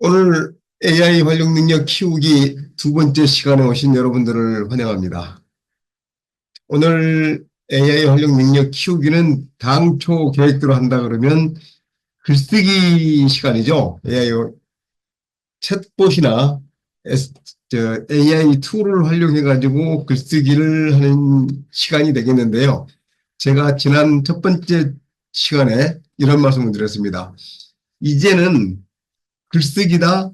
오늘 AI 활용 능력 키우기 두 번째 시간에 오신 여러분들을 환영합니다. 오늘 AI 활용 능력 키우기는 당초 계획대로 한다 그러면 글쓰기 시간이죠. AI 챗봇이나 AI 툴을 활용해가지고 글쓰기를 하는 시간이 되겠는데요. 제가 지난 첫 번째 시간에 이런 말씀을 드렸습니다. 이제는 글쓰기다,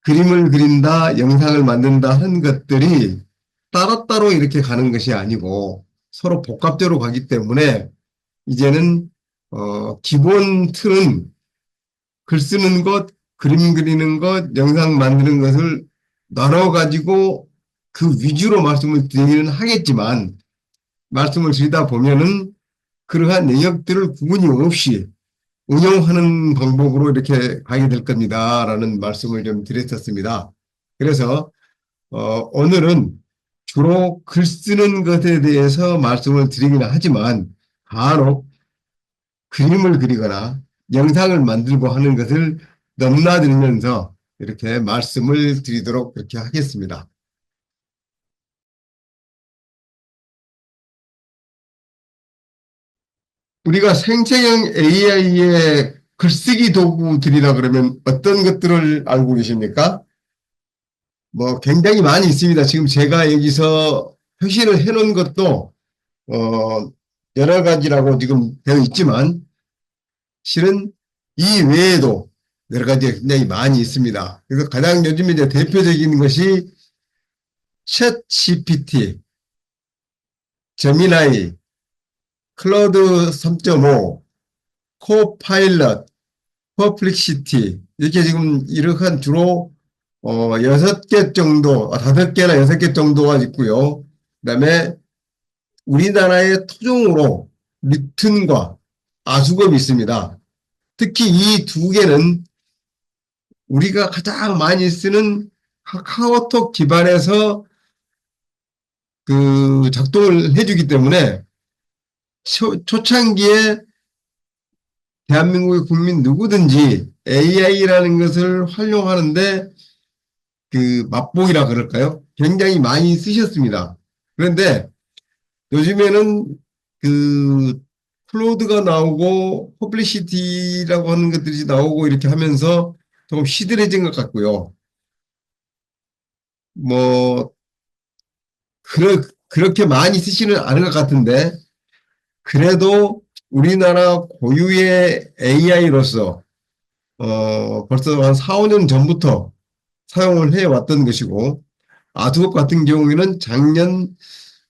그림을 그린다, 영상을 만든다 하는 것들이 따로따로 이렇게 가는 것이 아니고 서로 복합적으로 가기 때문에 이제는 기본 틀은 글 쓰는 것, 그림 그리는 것, 영상 만드는 것을 나눠가지고 그 위주로 말씀을 드리기는 하겠지만 말씀을 드리다 보면은 그러한 영역들을 구분이 없이 운영하는 방법으로 이렇게 가게 될 겁니다라는 말씀을 좀 드렸었습니다. 그래서 오늘은 주로 글 쓰는 것에 대해서 말씀을 드리기는 하지만 간혹 그림을 그리거나 영상을 만들고 하는 것을 넘나들면서 이렇게 말씀을 드리도록 그렇게 하겠습니다. 우리가 생체형 AI의 글쓰기 도구들이라 그러면 어떤 것들을 알고 계십니까? 뭐 굉장히 많이 있습니다. 지금 제가 여기서 표시를 해놓은 것도 여러 가지라고 지금 되어 있지만 실은 이 외에도 여러 가지가 굉장히 많이 있습니다. 그래서 가장 요즘 이제 대표적인 것이 챗 GPT, 제미나이, 클로드 3.5, 코파일럿, 퍼플릭시티 이렇게 지금 이렇게 주로 6개 정도, 5개나 6개 정도가 있고요. 그다음에 우리나라의 토종으로 리튼과 아수검이 있습니다. 특히 이 두 개는 우리가 가장 많이 쓰는 카카오톡 기반에서 그 작동을 해주기 때문에 초창기에 대한민국의 국민 누구든지 AI라는 것을 활용하는데 그 맛보기라 그럴까요? 굉장히 많이 쓰셨습니다. 그런데 요즘에는 그 클로드가 나오고 퍼블리시티라고 하는 것들이 나오고 이렇게 하면서 조금 시들해진 것 같고요. 뭐 그렇게 많이 쓰지는 않은 것 같은데 그래도 우리나라 고유의 AI로서 벌써 한 4, 5년 전부터 사용을 해왔던 것이고 아두업 같은 경우에는 작년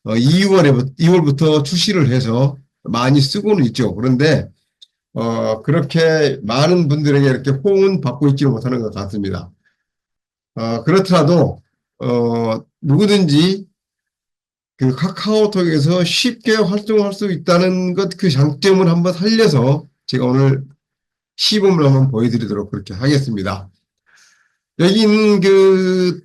2월부터 출시를 해서 많이 쓰고는 있죠. 그런데 그렇게 많은 분들에게 이렇게 호응은 받고 있지는 못하는 것 같습니다. 그렇더라도 누구든지 그 카카오톡에서 쉽게 활동할 수 있다는 것 그 장점을 한번 살려서 제가 오늘 시범을 한번 보여드리도록 그렇게 하겠습니다. 여기 있는 그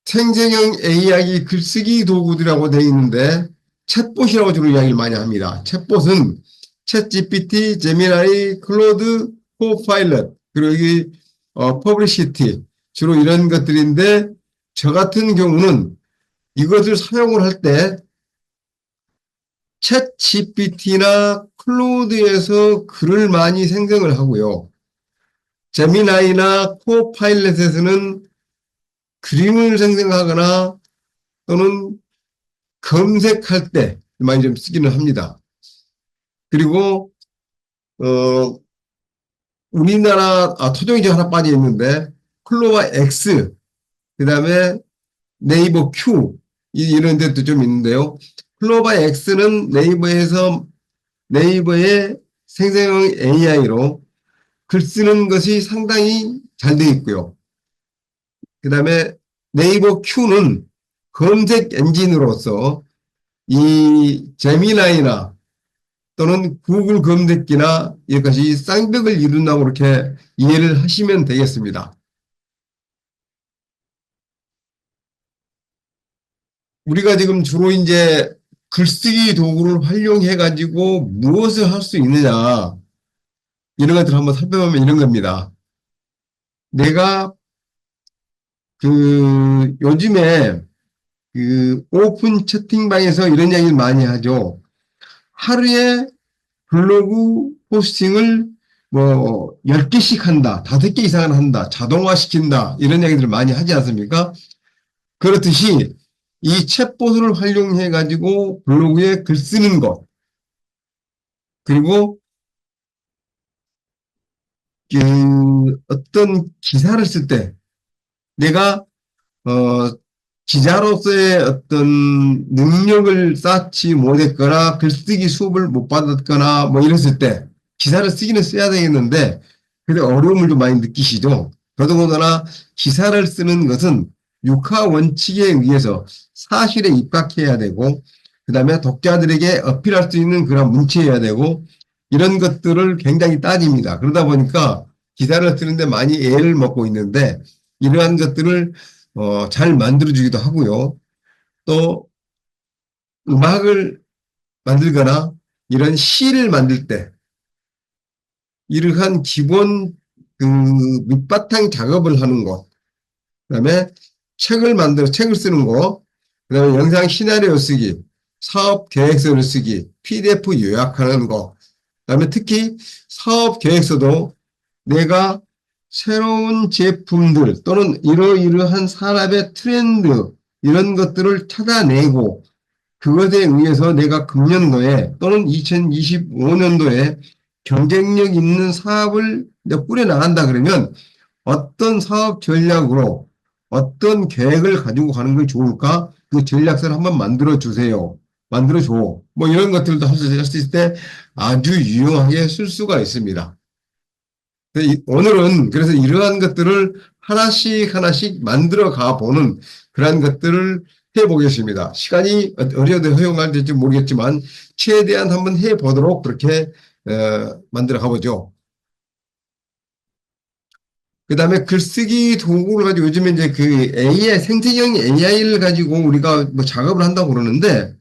생성형 AI 글쓰기 도구들이라고 되어 있는데 챗봇이라고 주로 이야기를 많이 합니다. 챗봇은 챗GPT, 제미나이, 클로드, 코파일럿 그리고 여기 퍼블리시티 주로 이런 것들인데 저 같은 경우는 이것을 사용을 할 때 챗 GPT나 클로드에서 글을 많이 생성을 하고요. 제미나이나 코파일럿에서는 그림을 생성하거나 또는 검색할 때 많이 좀 쓰기는 합니다. 그리고 우리나라 토종이 좀 하나 빠져 있는데 클로바 X 그다음에 네이버 Q 이런 데도 좀 있는데요. 클로바 X는 네이버의 생성형 AI로 글 쓰는 것이 상당히 잘 되어 있고요. 그 다음에 네이버 Q는 검색 엔진으로서 이 제미나이나 또는 구글 검색기나 이것이 쌍벽을 이룬다고 그렇게 이해를 하시면 되겠습니다. 우리가 지금 주로 이제 글쓰기 도구를 활용해 가지고 무엇을 할 수 있느냐 이런 것들을 한번 살펴보면 이런 겁니다. 내가 요즘에 오픈 채팅방에서 이런 이야기를 많이 하죠. 하루에 블로그 포스팅을 뭐 10개씩 한다, 5개 이상은 한다, 자동화시킨다, 이런 이야기들을 많이 하지 않습니까? 그렇듯이 이 챗봇을 활용해 가지고 블로그에 글 쓰는 것, 그리고 어떤 기사를 쓸 때 내가 어, 기자로서의 어떤 능력을 쌓지 못했거나 글쓰기 수업을 못 받았거나 뭐 이랬을 때 기사를 쓰기는 써야 되겠는데 근데 어려움을 좀 많이 느끼시죠. 더더군다나 기사를 쓰는 것은 육하 원칙에 의해서 사실에 입각해야 되고 그 다음에 독자들에게 어필할 수 있는 그런 문체여야 되고 이런 것들을 굉장히 따집니다. 그러다 보니까 기사를 쓰는데 많이 애를 먹고 있는데 이러한 것들을 잘 만들어주기도 하고요. 또 음악을 만들거나 이런 시를 만들 때 이러한 기본 밑바탕 작업을 하는 것, 그다음에 책을 쓰는 거, 그다음에 영상 시나리오 쓰기, 사업 계획서를 쓰기, PDF 요약하는 거, 그다음에 특히 사업 계획서도 내가 새로운 제품들 또는 이러이러한 산업의 트렌드 이런 것들을 찾아내고 그것에 의해서 내가 금년도에 또는 2025년도에 경쟁력 있는 사업을 꾸려나간다 그러면 어떤 사업 전략으로 어떤 계획을 가지고 가는 게 좋을까? 그 전략서를 한번 만들어 주세요. 만들어 줘. 뭐 이런 것들도 할 수 있을 때 아주 유용하게 쓸 수가 있습니다. 오늘은 그래서 이러한 것들을 하나씩 하나씩 만들어 가 보는 그러한 것들을 해보겠습니다. 시간이 어려도 허용할지 모르겠지만 최대한 한번 해보도록 그렇게 만들어 가보죠. 그 다음에 글쓰기 도구를 가지고 요즘에 이제 AI, 생태형 AI를 가지고 우리가 뭐 작업을 한다고 그러는데,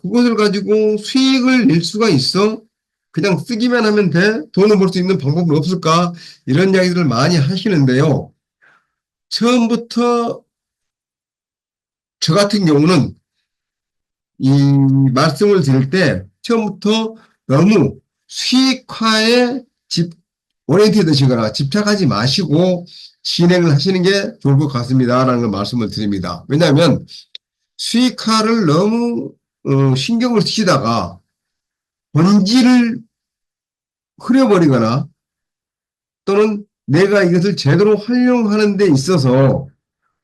그것을 가지고 수익을 낼 수가 있어? 그냥 쓰기만 하면 돼? 돈을 벌 수 있는 방법은 없을까? 이런 이야기들을 많이 하시는데요. 처음부터 저 같은 경우는 이 말씀을 드릴 때 처음부터 너무 수익화에 오리엔티드 되시거나 집착하지 마시고 진행을 하시는 게 좋을 것 같습니다라는 걸 말씀을 드립니다. 왜냐하면 수익화를 너무 신경을 쓰시다가 본질을 흐려버리거나 또는 내가 이것을 제대로 활용하는 데 있어서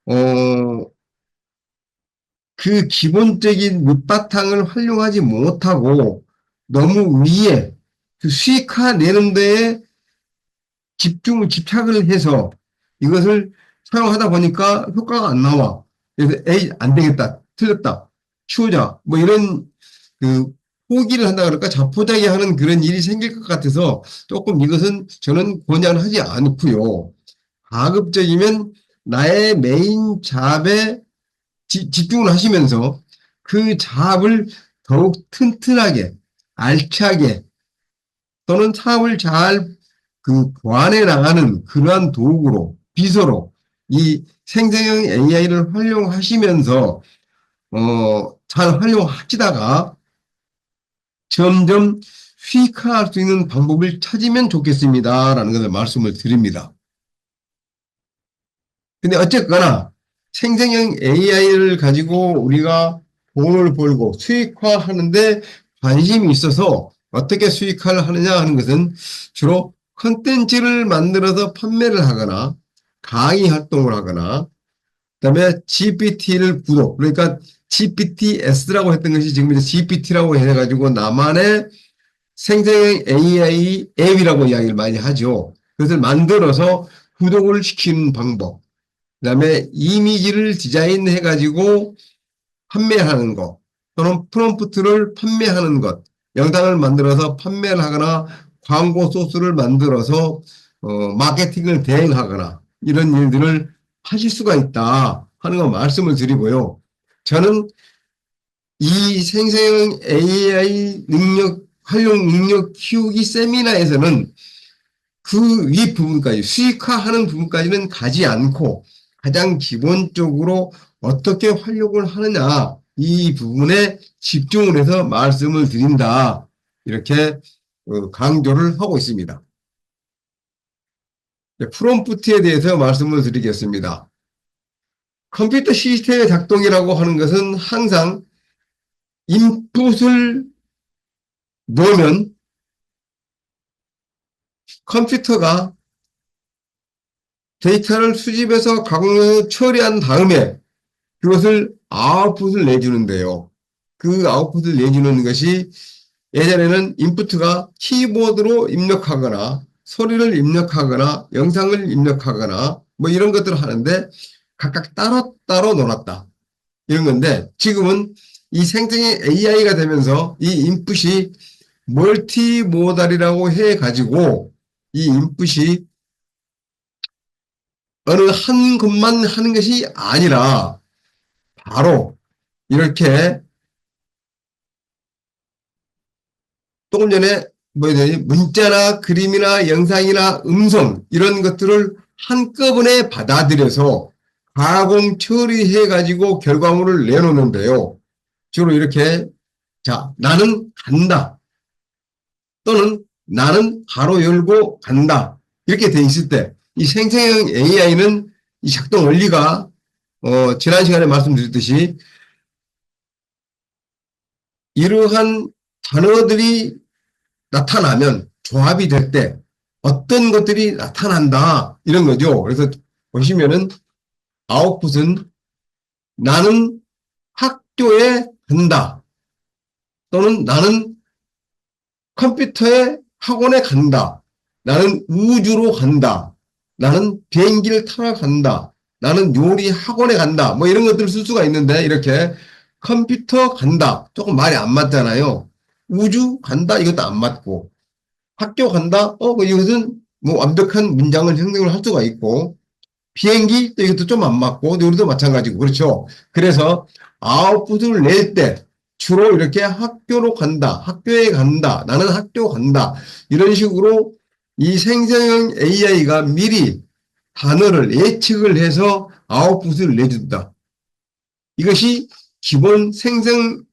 어, 그 기본적인 밑바탕을 활용하지 못하고 너무 위에 그 수익화 내는 데에 집착을 해서 이것을 사용하다 보니까 효과가 안 나와. 그래서 에이, 안 되겠다. 틀렸다. 치우자. 뭐 이런 그 포기를 한다 그럴까 자포자기하는 그런 일이 생길 것 같아서 조금 이것은 저는 권장을 하지 않고요. 가급적이면 나의 메인 잡에 집중을 하시면서 그 잡을 더욱 튼튼하게 알차게 또는 사업을 잘 보완해 나가는 그러한 도구로 비서로 이 생성형 AI를 활용하시면서 잘 활용하시다가 점점 수익화할 수 있는 방법을 찾으면 좋겠습니다라는 것을 말씀을 드립니다. 근데 어쨌거나 생성형 AI를 가지고 우리가 돈을 벌고 수익화하는데 관심이 있어서 어떻게 수익화를 하느냐 하는 것은 주로 컨텐츠를 만들어서 판매를 하거나 강의 활동을 하거나 그다음에 GPT를 구독 그러니까 GPTS라고 했던 것이 지금 이제 GPT라고 해가지고 나만의 생성형 AI 앱이라고 이야기를 많이 하죠. 그것을 만들어서 구독을 시키는 방법. 그다음에 이미지를 디자인해가지고 판매하는 것 또는 프롬프트를 판매하는 것, 영상을 만들어서 판매를 하거나 광고 소스를 만들어서 마케팅을 대행하거나 이런 일들을 하실 수가 있다 하는 거 말씀을 드리고요. 저는 이 생성형 AI 활용 능력 키우기 세미나에서는 그 위 부분까지, 수익화하는 부분까지는 가지 않고 가장 기본적으로 어떻게 활용을 하느냐, 이 부분에 집중을 해서 말씀을 드린다. 이렇게 강조를 하고 있습니다. 프롬프트에 대해서 말씀을 드리겠습니다. 컴퓨터 시스템의 작동이라고 하는 것은 항상 인풋을 넣으면 컴퓨터가 데이터를 수집해서 가공해서 처리한 다음에 그것을 아웃풋을 내주는데요. 그 아웃풋을 내주는 것이 예전에는 인풋가 키보드로 입력하거나 소리를 입력하거나 영상을 입력하거나 뭐 이런 것들을 하는데 각각 따로따로 놀았다. 이런 건데 지금은 이 생성의 AI가 되면서 이 인풋이 멀티모달이라고 해가지고 이 인풋이 어느 한 것만 하는 것이 아니라 바로 이렇게 조금 전에 문자나 그림이나 영상이나 음성 이런 것들을 한꺼번에 받아들여서 가공 처리해가지고 결과물을 내놓는데요. 주로 이렇게 자 나는 간다 또는 나는 바로 열고 간다 이렇게 돼 있을 때 이 생성형 AI는 이 작동 원리가 지난 시간에 말씀드렸듯이 이러한 단어들이 나타나면 조합이 될 때 어떤 것들이 나타난다 이런 거죠. 그래서 보시면은 아웃풋은 나는 학교에 간다 또는 나는 컴퓨터에 학원에 간다. 나는 우주로 간다. 나는 비행기를 타러 간다. 나는 요리 학원에 간다. 뭐 이런 것들을 쓸 수가 있는데 이렇게 컴퓨터 간다. 조금 말이 안 맞잖아요. 우주 간다. 이것도 안 맞고 학교 간다. 이것은 뭐 완벽한 문장을 형성을 할 수가 있고 비행기 또 이것도 좀 안 맞고 우리도 마찬가지고 그렇죠. 그래서 아웃풋을 낼 때 주로 이렇게 학교로 간다, 학교에 간다, 나는 학교 간다 이런 식으로 이 생성형 AI가 미리 단어를 예측을 해서 아웃풋을 내준다. 이것이 기본 생성형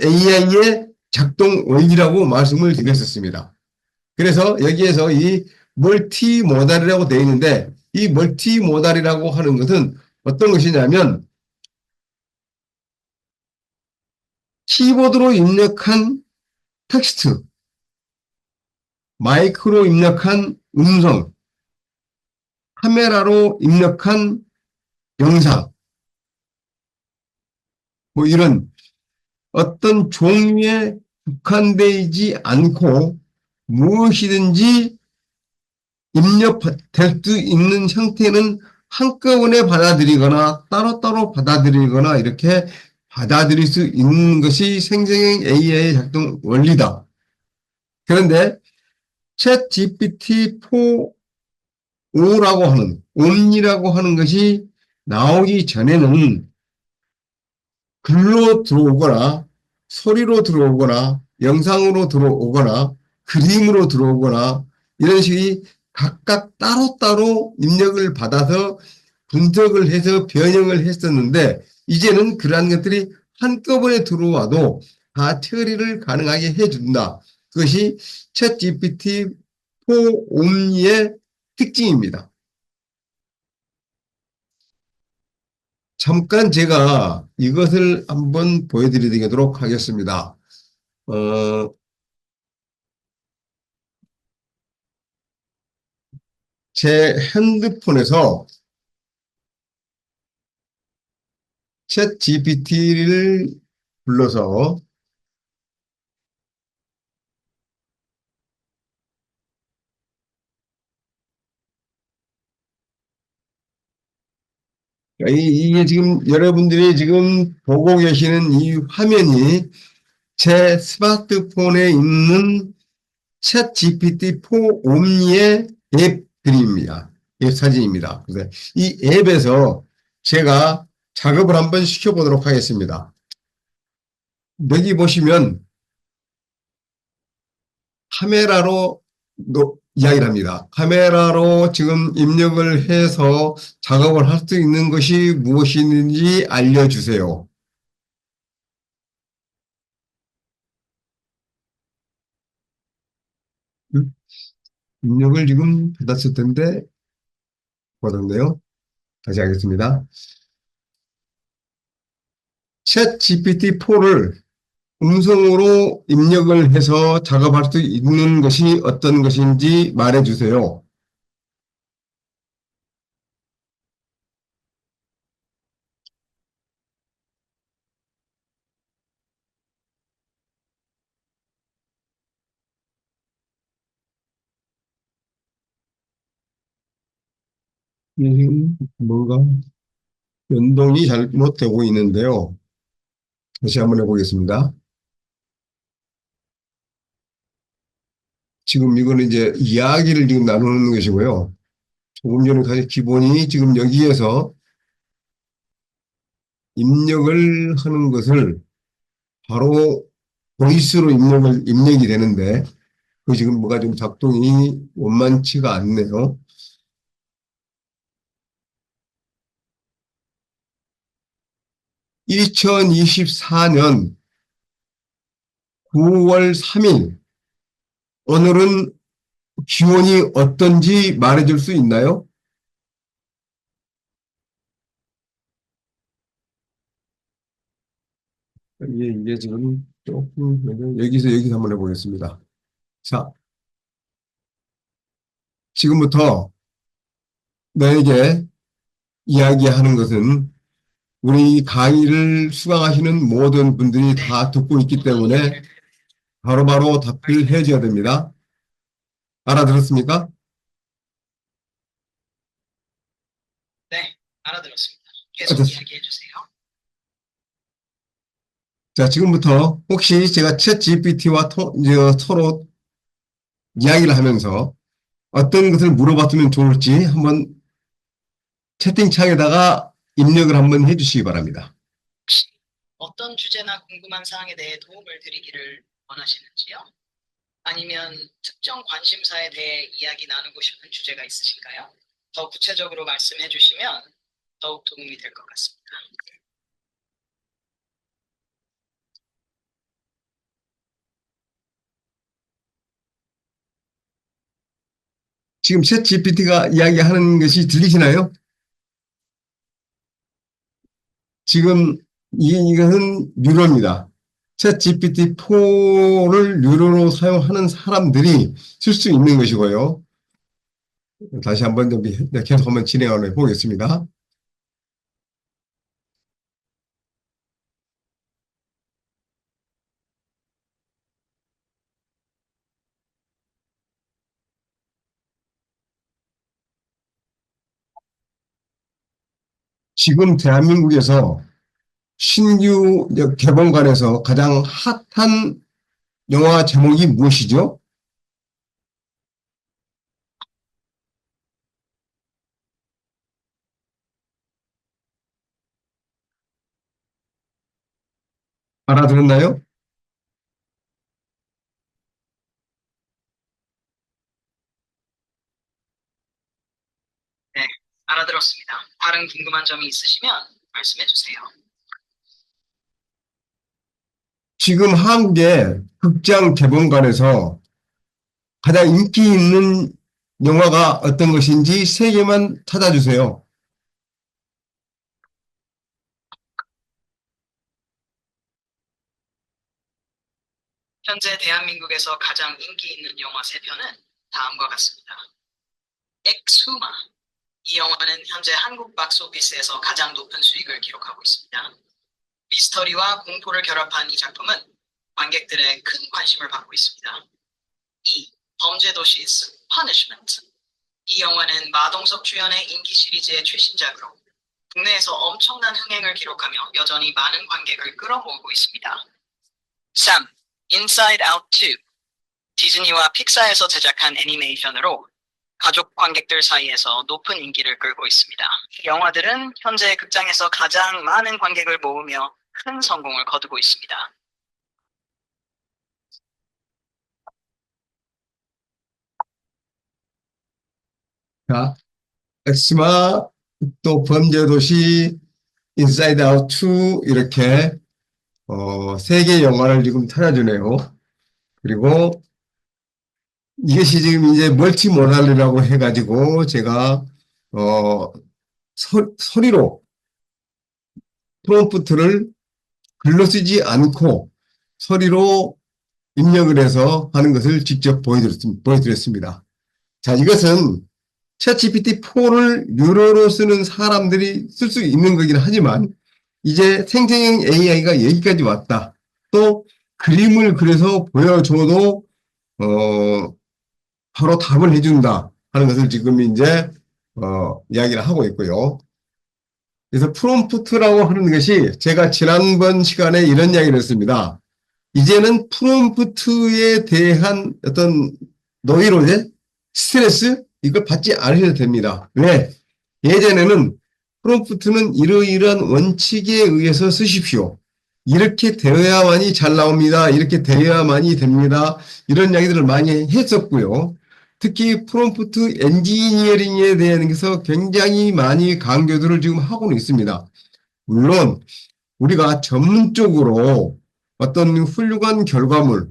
AI의 작동 원리라고 말씀을 드렸었습니다. 그래서 여기에서 이 멀티모달이라고 되어 있는데 이 멀티모달이라고 하는 것은 어떤 것이냐면 키보드로 입력한 텍스트, 마이크로 입력한 음성, 카메라로 입력한 영상, 뭐 이런 어떤 종류에 국한되지 않고 무엇이든지 입력될 수 있는 형태는 한꺼번에 받아들이거나 따로따로 받아들이거나 이렇게 받아들일 수 있는 것이 생성형 AI의 작동 원리다. 그런데 챗 GPT-4O라고 하는, 옴니라고 하는 것이 나오기 전에는 글로 들어오거나 소리로 들어오거나 영상으로 들어오거나 그림으로 들어오거나 이런 식이 각각 따로따로 입력을 받아서 분석을 해서 변형을 했었는데 이제는 그러한 것들이 한꺼번에 들어와도 다 처리를 가능하게 해준다. 그것이 챗 GPT-4 옴니의 특징입니다. 잠깐 제가 이것을 한번 보여드리도록 하겠습니다. 제 핸드폰에서 챗 GPT를 불러서 이게 지금 여러분들이 지금 보고 계시는 이 화면이 제 스마트폰에 있는 챗 GPT-4 옴니의 앱들입니다. 앱 사진입니다. 그래서 이 앱에서 제가 작업을 한번 시켜보도록 하겠습니다. 여기 보시면 카메라로 이야기를 합니다. 카메라로 지금 입력을 해서 작업을 할 수 있는 것이 무엇인지 알려주세요. 음? 입력을 지금 받았을 텐데, 받았네요. 다시 하겠습니다. 챗 GPT-4를 음성으로 입력을 해서 작업할 수 있는 것이 어떤 것인지 말해주세요. 뭔가 연동이 잘못되고 있는데요. 다시 한번 해보겠습니다. 지금 이거는 이제 이야기를 지금 나누는 것이고요. 조금 전에 가장 기본이 지금 여기에서 입력을 하는 것을 바로 보이스로 입력이 되는데, 그 지금 뭐가 좀 작동이 원만치가 않네요. 2024년 9월 3일, 오늘은 기온이 어떤지 말해줄 수 있나요? 이게 지금 조금, 여기서 한번 해보겠습니다. 자, 지금부터 너에게 이야기하는 것은 우리 강의를 수강하시는 모든 분들이 다 듣고 있기 때문에 바로바로 답을 해줘야 됩니다. 알아들었습니까? 네, 알아들었습니다. 계속 이야기해 주세요. 자, 지금부터 혹시 제가 챗 GPT와 서로 이야기를 하면서 어떤 것을 물어봤으면 좋을지 한번 채팅창에다가 입력을 한번 해주시기 바랍니다. 혹시 어떤 주제나 궁금한 사항에 대해 도움을 드리기를 원하시는지요? 아니면 특정 관심사에 대해 이야기 나누고 싶은 주제가 있으신가요? 더 구체적으로 말씀해 주시면 더욱 도움이 될 것 같습니다. 지금 챗 GPT가 이야기하는 것이 들리시나요? 지금 이것은 뉴로입니다. 챗 GPT-4를 뉴로로 사용하는 사람들이 쓸 수 있는 것이고요. 다시 한번 좀 계속 한번 진행을 해보겠습니다. 지금 대한민국에서 신규 개봉관에서 가장 핫한 영화 제목이 무엇이죠? 알아들었나요? 네, 알아들었습니다. 다른 궁금한 점이 있으시면 말씀해 주세요. 지금 한국의 극장 개봉관에서 가장 인기 있는 영화가 어떤 것인지 세 개만 찾아주세요. 현재 대한민국에서 가장 인기 있는 영화 세 편은 다음과 같습니다. 엑스후마. 이 영화는 현재 한국 박스오피스에서 가장 높은 수익을 기록하고 있습니다. 미스터리와 공포를 결합한 이 작품은 관객들의 큰 관심을 받고 있습니다. 2. 범죄도시 퍼니시먼트. 이 영화는 마동석 주연의 인기 시리즈의 최신작으로 국내에서 엄청난 흥행을 기록하며 여전히 많은 관객을 끌어모으고 있습니다. 3. 인사이드 아웃 2. 디즈니와 픽사에서 제작한 애니메이션으로 가족 관객들 사이에서 높은 인기를 끌고 있습니다. 이 영화들은 현재 극장에서 가장 많은 관객을 모으며 큰 성공을 거두고 있습니다. 자, 엑스마, 또 범죄도시, 인사이드 아웃 2, 이렇게, 세 개의 영화를 지금 찾아주네요. 그리고 이것이 지금 이제 멀티모달이라고 해가지고, 제가, 소리로 프롬프트를 글로 쓰지 않고 소리로 입력을 해서 하는 것을 직접 보여드렸습니다. 자, 이것은 챗GPT-4를 유료로 쓰는 사람들이 쓸 수 있는 거긴 하지만 이제 생成AI가 여기까지 왔다. 또 그림을 그려서 보여줘도 바로 답을 해준다 하는 것을 지금 이제 이야기를 하고 있고요. 그래서 프롬프트라고 하는 것이 제가 지난번 시간에 이런 이야기를 했습니다. 이제는 프롬프트에 대한 어떤 노이로제, 스트레스 이걸 받지 않으셔도 됩니다. 왜? 예전에는 프롬프트는 이러이러한 원칙에 의해서 쓰십시오. 이렇게 되어야만이 잘 나옵니다. 이렇게 되어야만이 됩니다. 이런 이야기들을 많이 했었고요. 특히 프롬프트 엔지니어링에 대해서 굉장히 많이 강조들을 지금 하고는 있습니다. 물론 우리가 전문적으로 어떤 훌륭한 결과물,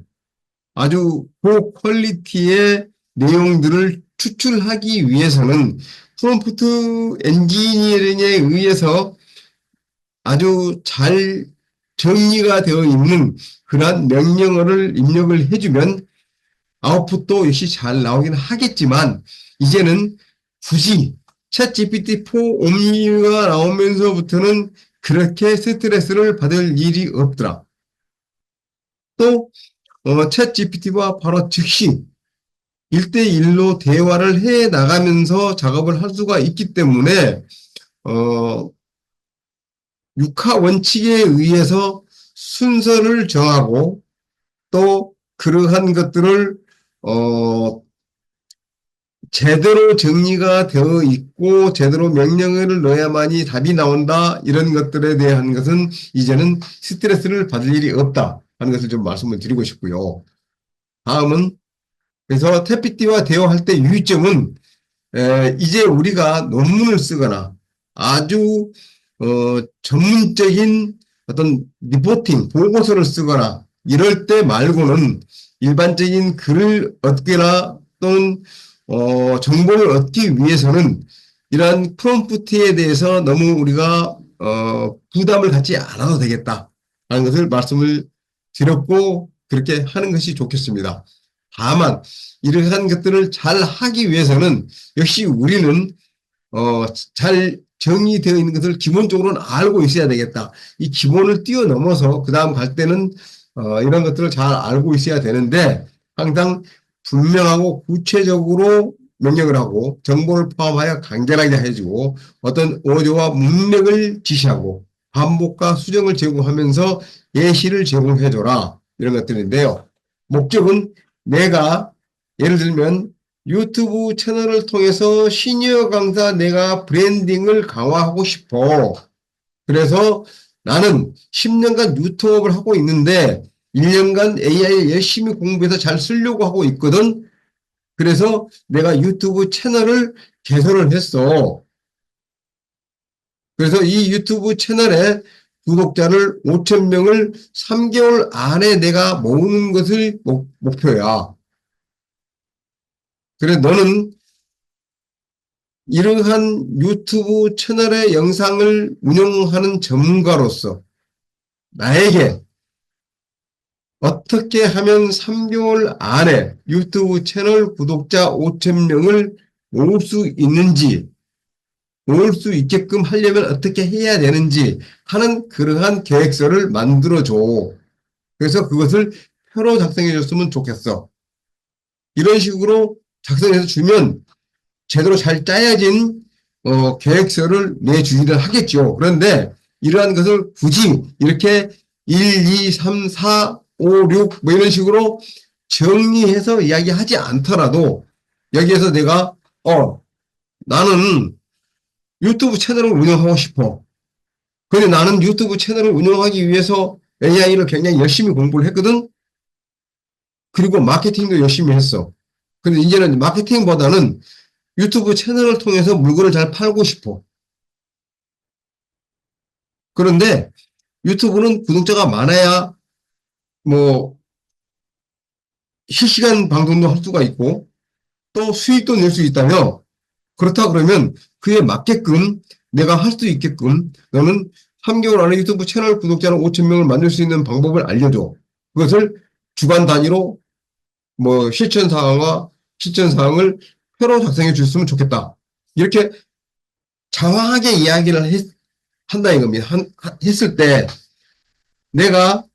아주 고퀄리티의 내용들을 추출하기 위해서는 프롬프트 엔지니어링에 의해서 아주 잘 정리가 되어 있는 그러한 명령어를 입력을 해주면 아웃풋도 역시 잘 나오긴 하겠지만 이제는 굳이 챗GPT-4 옴니가 나오면서부터는 그렇게 스트레스를 받을 일이 없더라. 또 챗GPT와 바로 즉시 1대1로 대화를 해 나가면서 작업을 할 수가 있기 때문에 육하 원칙에 의해서 순서를 정하고 또 그러한 것들을 제대로 정리가 되어 있고 제대로 명령어를 넣어야만이 답이 나온다 이런 것들에 대한 것은 이제는 스트레스를 받을 일이 없다 하는 것을 좀 말씀을 드리고 싶고요. 다음은 그래서 챗GPT와 대화할 때 유의점은 이제 우리가 논문을 쓰거나 아주 전문적인 어떤 리포팅, 보고서를 쓰거나 이럴 때 말고는 일반적인 글을 얻거나 또는 정보를 얻기 위해서는 이러한 프롬프트에 대해서 너무 우리가 부담을 갖지 않아도 되겠다 하는 것을 말씀을 드렸고 그렇게 하는 것이 좋겠습니다. 다만 이러한 것들을 잘 하기 위해서는 역시 우리는 잘 정리되어 있는 것을 기본적으로는 알고 있어야 되겠다. 이 기본을 뛰어넘어서 그 다음 갈 때는 이런 것들을 잘 알고 있어야 되는데 항상 분명하고 구체적으로 명령을 하고 정보를 포함하여 간결하게 해주고 어떤 어조와 문맥을 지시하고 반복과 수정을 제공하면서 예시를 제공해줘라 이런 것들인데요. 목적은 내가 예를 들면 유튜브 채널을 통해서 시니어 강사 내가 브랜딩을 강화하고 싶어. 그래서 나는 10년간 유튜브를 하고 있는데 1년간 AI를 열심히 공부해서 잘 쓰려고 하고 있거든. 그래서 내가 유튜브 채널을 개설을 했어. 그래서 이 유튜브 채널에 구독자를 5,000명을 3개월 안에 내가 모으는 것을 목표야. 그래 너는 이러한 유튜브 채널의 영상을 운영하는 전문가로서 나에게 어떻게 하면 3개월 안에 유튜브 채널 구독자 5,000명을 모을 수 있는지, 모을 수 있게끔 하려면 어떻게 해야 되는지 하는 그러한 계획서를 만들어줘. 그래서 그것을 표로 작성해 줬으면 좋겠어. 이런 식으로 작성해서 주면 제대로 잘 짜여진 계획서를 내주기를 하겠죠. 그런데 이러한 것을 굳이 이렇게 1, 2, 3, 4, 5, 6 뭐 이런 식으로 정리해서 이야기하지 않더라도 여기에서 내가 나는 유튜브 채널을 운영하고 싶어. 근데 나는 유튜브 채널을 운영하기 위해서 AI를 굉장히 열심히 공부를 했거든. 그리고 마케팅도 열심히 했어. 근데 이제는 마케팅보다는 유튜브 채널을 통해서 물건을 잘 팔고 싶어. 그런데 유튜브는 구독자가 많아야 뭐 실시간 방송도 할 수가 있고 또 수익도 낼 수 있다며 그렇다 그러면 그에 맞게끔 내가 할 수 있게끔 너는 3개월 안에 유튜브 채널 구독자는 5천 명을 만들 수 있는 방법을 알려줘. 그것을 주간 단위로 뭐 실천 사항을 표로 작성해 줬으면 좋겠다. 이렇게 장황하게 이야기를 한다 이겁니다. 했을 때 내가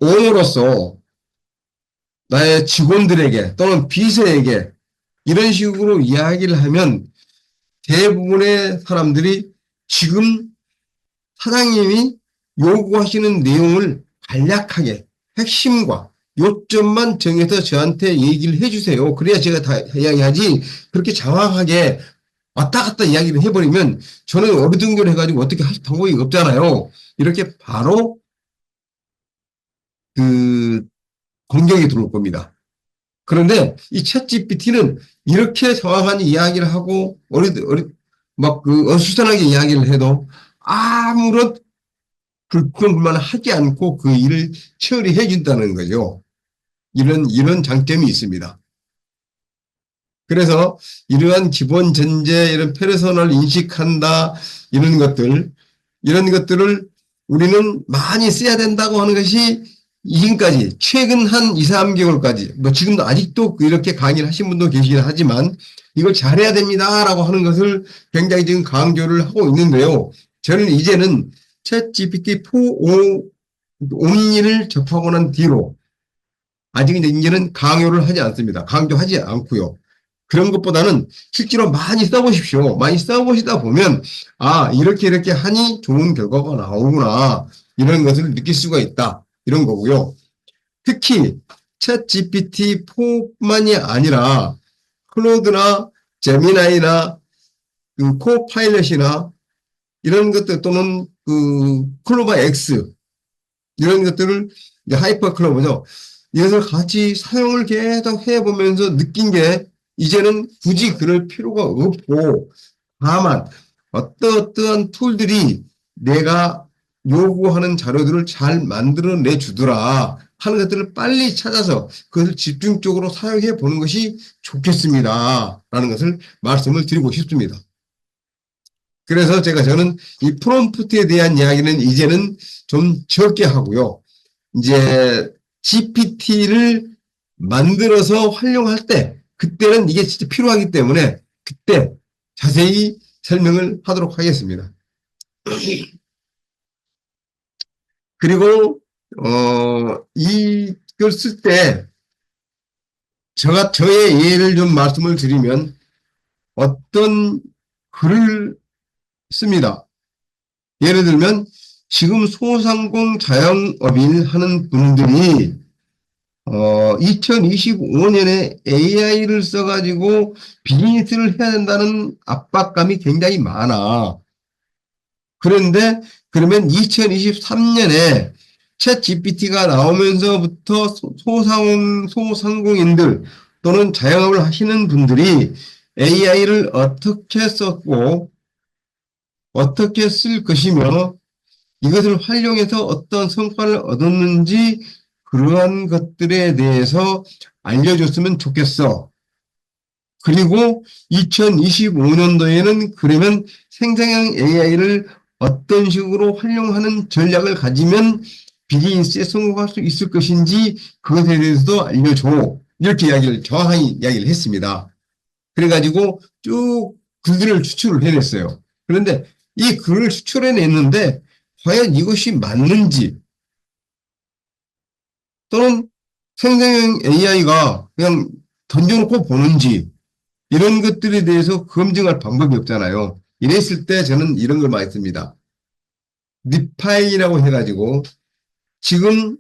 오너로서 나의 직원들에게 또는 비서에게 이런 식으로 이야기를 하면 대부분의 사람들이 지금 사장님이 요구하시는 내용을 간략하게 핵심과 요점만 정해서 저한테 얘기를 해주세요. 그래야 제가 다 이야기하지 그렇게 장황하게 왔다 갔다 이야기를 해버리면 저는 어리둥절해가지고 어떻게 할 방법이 없잖아요. 이렇게 바로 그 공격이 들어올 겁니다. 그런데 이 챗GPT는 이렇게 정확한 이야기를 하고 어수선하게 이야기를 해도 아무런 불평불만을 하지 않고 그 일을 처리해 준다는 거죠. 이런 장점이 있습니다. 그래서 이러한 기본 전제, 이런 페르소나를 인식한다, 이런 것들을 우리는 많이 써야 된다고 하는 것이 지금까지, 최근 한 2, 3개월까지, 뭐 지금도 아직도 이렇게 강의를 하신 분도 계시긴 하지만 이걸 잘해야 됩니다라고 하는 것을 굉장히 지금 강조를 하고 있는데요. 저는 이제는 챗 GPT-4 옴니를 접하고 난 뒤로 아직 이제는 강요를 하지 않습니다. 강조하지 않고요. 그런 것보다는 실제로 많이 써보십시오. 많이 써보시다 보면 이렇게 하니 좋은 결과가 나오구나 이런 것을 느낄 수가 있다. 이런 거고요. 특히 챗 GPT-4뿐만이 아니라 클로드나 제미나이나 그 코파일럿이나 이런 것들 또는 그 클로바 X 이런 것들을 하이퍼 클로버죠. 이것을 같이 사용을 계속 해보면서 느낀 게 이제는 굳이 그럴 필요가 없고 다만 어떠한 툴들이 내가 요구하는 자료들을 잘 만들어내 주더라 하는 것들을 빨리 찾아서 그것을 집중적으로 사용해 보는 것이 좋겠습니다. 라는 것을 말씀을 드리고 싶습니다. 그래서 저는 이 프롬프트에 대한 이야기는 이제는 좀 적게 하고요. 이제 GPT를 만들어서 활용할 때 그때는 이게 진짜 필요하기 때문에 그때 자세히 설명을 하도록 하겠습니다. 그리고 이걸 쓸 때 저의 예를 좀 말씀을 드리면 어떤 글을 씁니다. 예를 들면 지금 소상공 자영업일 하는 분들이 2025년에 AI를 써가지고 비즈니스를 해야 된다는 압박감이 굉장히 많아. 그런데 그러면 2023년에 챗 GPT가 나오면서부터 소상공인들 또는 자영업을 하시는 분들이 AI를 어떻게 썼고 어떻게 쓸 것이며 이것을 활용해서 어떤 성과를 얻었는지 그러한 것들에 대해서 알려줬으면 좋겠어. 그리고 2025년도에는 그러면 생성형 AI를 어떤 식으로 활용하는 전략을 가지면 비즈니스에 성공할 수 있을 것인지 그것에 대해서도 알려줘. 이렇게 정확하게 이야기를 했습니다. 그래가지고 쭉 글들을 추출을 해냈어요. 그런데 이 글을 추출해냈는데 과연 이것이 맞는지 또는 생성형 AI가 그냥 던져놓고 보는지 이런 것들에 대해서 검증할 방법이 없잖아요. 이랬을 때 저는 이런 걸 많이 씁니다. 리파이라고 해가지고 지금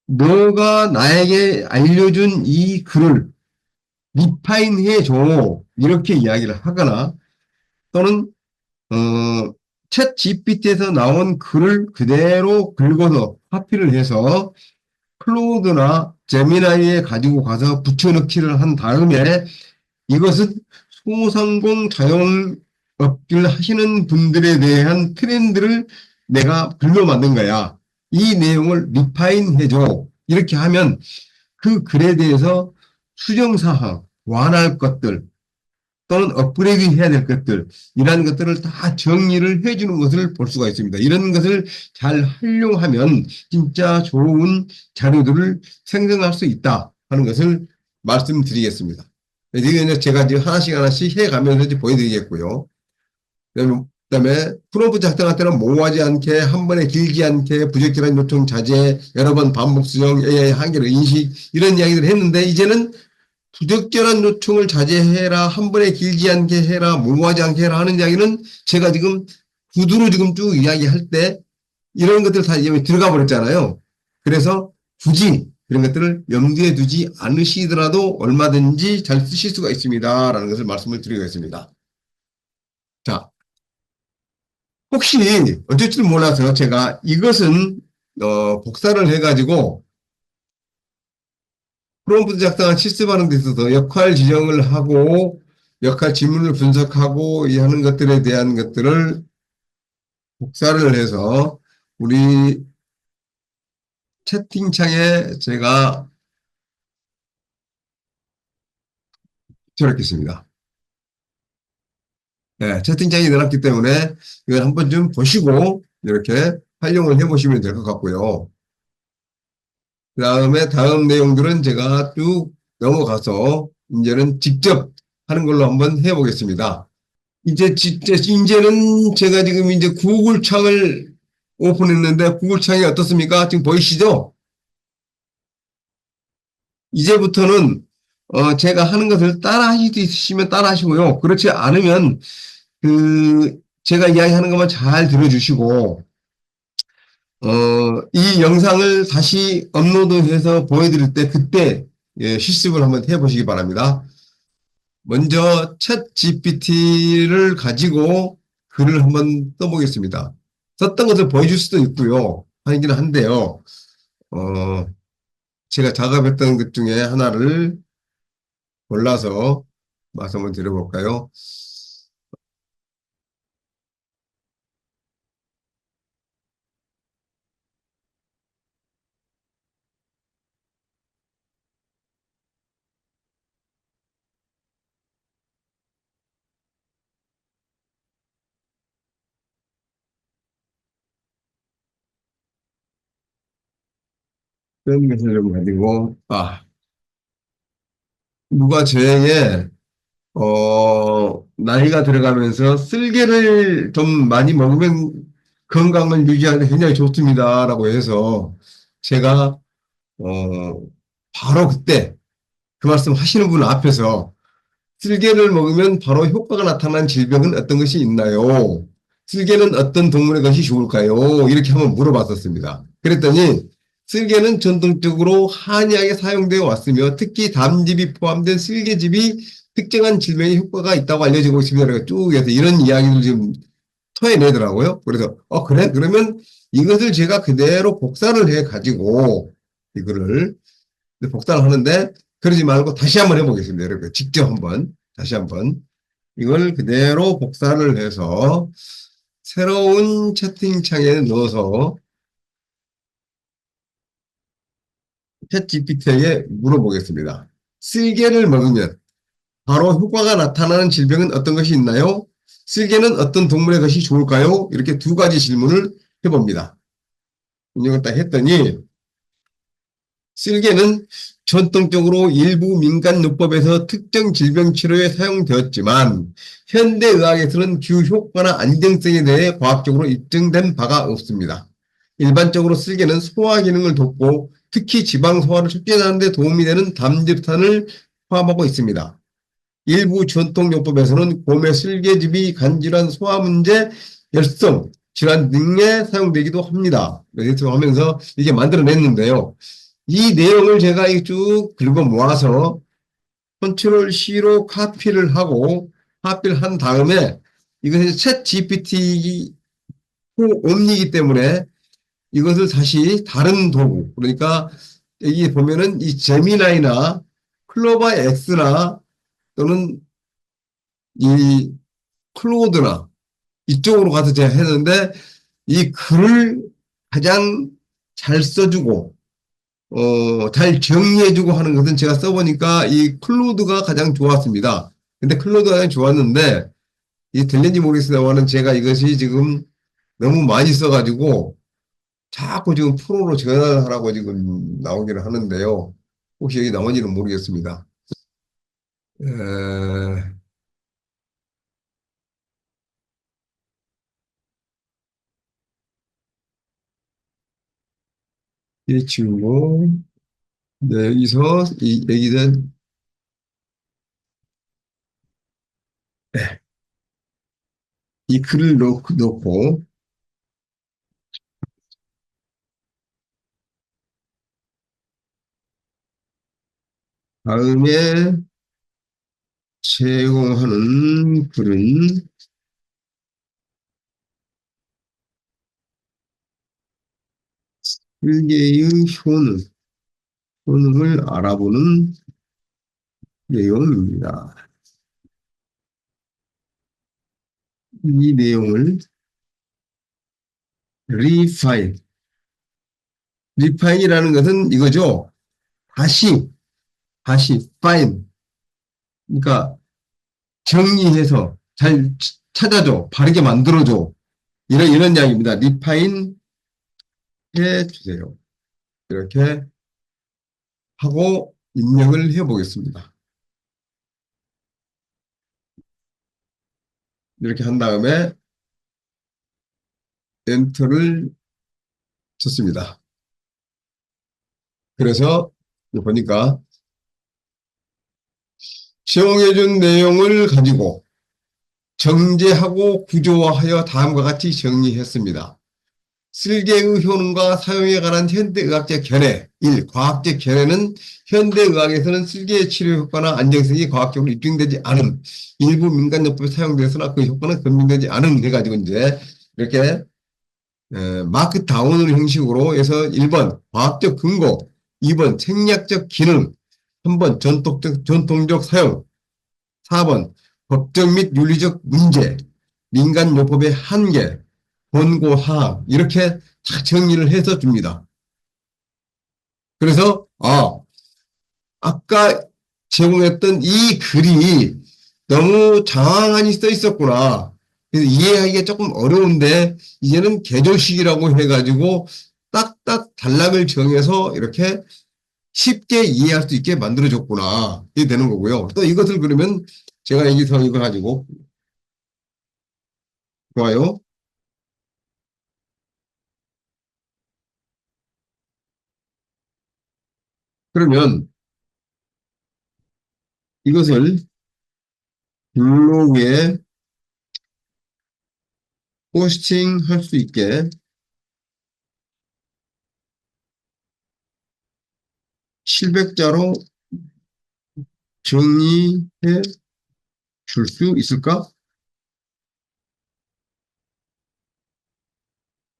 너가 나에게 알려준 이 글을 리파인 해줘 이렇게 이야기를 하거나 또는 챗 GPT에서 나온 글을 그대로 긁어서 카피를 해서 클로우드나 제미나이에 가지고 가서 붙여넣기를 한 다음에 이것은 소상공 자영업을 하시는 분들에 대한 트렌드를 내가 글로 만든 거야. 이 내용을 리파인 해줘. 이렇게 하면 그 글에 대해서 수정사항, 완화할 것들, 또는 업그레이드 해야 될 것들, 이러한 것들을 다 정리를 해주는 것을 볼 수가 있습니다. 이런 것을 잘 활용하면 진짜 좋은 자료들을 생성할 수 있다 하는 것을 말씀드리겠습니다. 이게 제가 이제 하나씩 하나씩 해가면서 이제 보여드리겠고요. 그다음에 프롬프트 작성할 때는 모호하지 않게, 한 번에 길지 않게, 부적절한 요청 자제, 여러 번 반복 수정, AI 한계를 인식, 이런 이야기를 했는데, 이제는 부적절한 요청을 자제해라, 한 번에 길지 않게 해라, 모호하지 않게 해라 하는 이야기는 제가 지금 구두로 지금 쭉 이야기할 때 이런 것들 다 이제 들어가 버렸잖아요. 그래서 굳이 그런 것들을 염두에 두지 않으시더라도 얼마든지 잘 쓰실 수가 있습니다. 라는 것을 말씀을 드리겠습니다. 자, 혹시 어쩔 줄 몰라서 제가 이것은 복사를 해가지고 프롬프트 작성한 실습하는 데 있어서 역할 지정을 하고 역할 지문을 분석하고 이 하는 것들에 대한 것들을 복사를 해서 우리 채팅창에 제가 붙여놓겠습니다. 네, 채팅창이 내놨기 때문에 이걸 한 번쯤 보시고 이렇게 활용을 해보시면 될 것 같고요. 그 다음에 다음 내용들은 제가 쭉 넘어가서 이제는 직접 하는 걸로 한번 해보겠습니다. 이제는 제가 지금 이제 구글 창을 오픈했는데 구글 창이 어떻습니까? 지금 보이시죠? 이제부터는 제가 하는 것을 따라 하실 수 있으시면 따라 하시고요. 그렇지 않으면 제가 이야기하는 것만 잘 들어주시고 이 영상을 다시 업로드해서 보여드릴 때 그때 예, 실습을 한번 해보시기 바랍니다. 먼저 챗 GPT를 가지고 글을 한번 써보겠습니다. 썼던 것을 보여줄 수도 있고요. 하긴 한데요. 어, 제가 작업했던 것 중에 하나를 골라서 말씀을 드려볼까요? 그런 것을 좀 가지고, 누가 저에게 나이가 들어가면서 쓸개를 좀 많이 먹으면 건강을 유지하는 데 굉장히 좋습니다라고 해서 제가 바로 그때 그 말씀 하시는 분 앞에서 쓸개를 먹으면 바로 효과가 나타난 질병은 어떤 것이 있나요? 쓸개는 어떤 동물의 것이 좋을까요? 이렇게 한번 물어봤었습니다. 그랬더니 쓸개는 전통적으로 한약에 사용되어 왔으며 특히 담즙이 포함된 쓸개즙이 특정한 질병에 효과가 있다고 알려지고 있습니다. 그래서 쭉 해서 이런 이야기를 지금 토해내더라고요. 그래서 그래? 그러면 이것을 제가 그대로 복사를 해가지고 이거를 복사를 하는데 그러지 말고 다시 한번 해보겠습니다. 여러분 직접 한번 다시 한번 이걸 그대로 복사를 해서 새로운 채팅창에 넣어서 챗 GPT에게 물어보겠습니다. 쓸개를 먹으면 바로 효과가 나타나는 질병은 어떤 것이 있나요? 쓸개는 어떤 동물의 것이 좋을까요? 이렇게 두 가지 질문을 해봅니다. 입력을 딱 했더니 쓸개는 전통적으로 일부 민간요법에서 특정 질병 치료에 사용되었지만 현대의학에서는 그 효과나 안정성에 대해 과학적으로 입증된 바가 없습니다. 일반적으로 쓸개는 소화 기능을 돕고 특히 지방 소화를 촉진하는 데 도움이 되는 담즙산을 포함하고 있습니다. 일부 전통요법에서는 곰의 쓸개즙이 간질환, 소화 문제, 열성, 질환 등에 사용되기도 합니다. 이렇게 하면서 이게 만들어냈는데요. 이 내용을 제가 쭉 긁어 모아서 컨트롤 C로 카피를 하고 카피를 한 다음에 이것은 챗 GPT 옴니이기 때문에 이것을 다시 다른 도구 그러니까 여기 보면은 이 제미나이나 클로바 X나 또는 이 클로드나 이쪽으로 가서 제가 했는데 이 글을 가장 잘 써주고 잘 정리해주고 하는 것은 제가 써보니까 이 클로드가 가장 좋았습니다. 근데 클로드가 가장 좋았는데 이 들린지 모르겠습니다만은 제가 이것이 지금 너무 많이 써가지고 자꾸 지금 프로로 전환하라고 지금 나오기는 하는데요. 혹시 여기 나오는지는 모르겠습니다. 에, 이 친구, 네, 여기서 여기는 네, 이 글을 넣고 다음에 제공하는 글은 일개의 효능을 알아보는 내용입니다. 이 내용을 refine, refine이라는 것은 이거죠. 다시 find, 그러니까 정리해서 잘 찾아줘, 바르게 만들어줘. 이런 이야기입니다. refine 해주세요. 이렇게 하고 입력을 해보겠습니다. 이렇게 한 다음에 엔터를 쳤습니다. 그래서 보니까 제공해준 내용을 가지고 정제하고 구조화하여 다음과 같이 정리했습니다. 쓸개의 효능과 사용에 관한 현대의학적 견해. 1. 과학적 견해는 현대의학에서는 쓸개의 치료 효과나 안정성이 과학적으로 입증되지 않은 일부 민간요법에 사용되어서나 그 효과는 검증되지 않은 해가지고 이제 이렇게 마크 다운을 형식으로 해서 1번 과학적 근거, 2번 생리학적 기능, 3번 전통적 사용, 4번 법적 및 윤리적 문제, 민간요법의 한계, 권고사항 이렇게 다 정리를 해서 줍니다. 그래서 아까 제공했던 이 글이 너무 장황하니 써 있었구나. 그래서 이해하기가 조금 어려운데 이제는 개조식이라고 해가지고 딱딱 단락을 정해서 이렇게 쉽게 이해할 수 있게 만들어줬구나. 이게 되는 거고요. 또 이것을 그러면 제가 여기서 이거 가지고 좋아요. 그러면 이것을 블로그에 포스팅 할 수 있게 700자로 정리해 줄 수 있을까?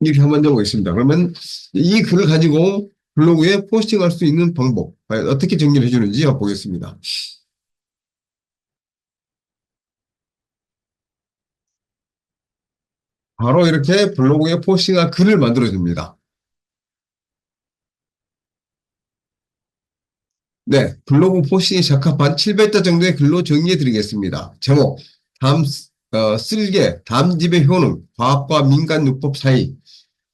이렇게 한번 해보겠습니다. 그러면 이 글을 가지고 블로그에 포스팅할 수 있는 방법, 과연 어떻게 정리를 해주는지 한번 보겠습니다. 바로 이렇게 블로그에 포스팅할 글을 만들어줍니다. 네, 블로그 포스팅에 적합한 700자 정도의 글로 정리해 드리겠습니다. 제목, 쓸개, 담즙의 효능, 과학과 민간요법 사이,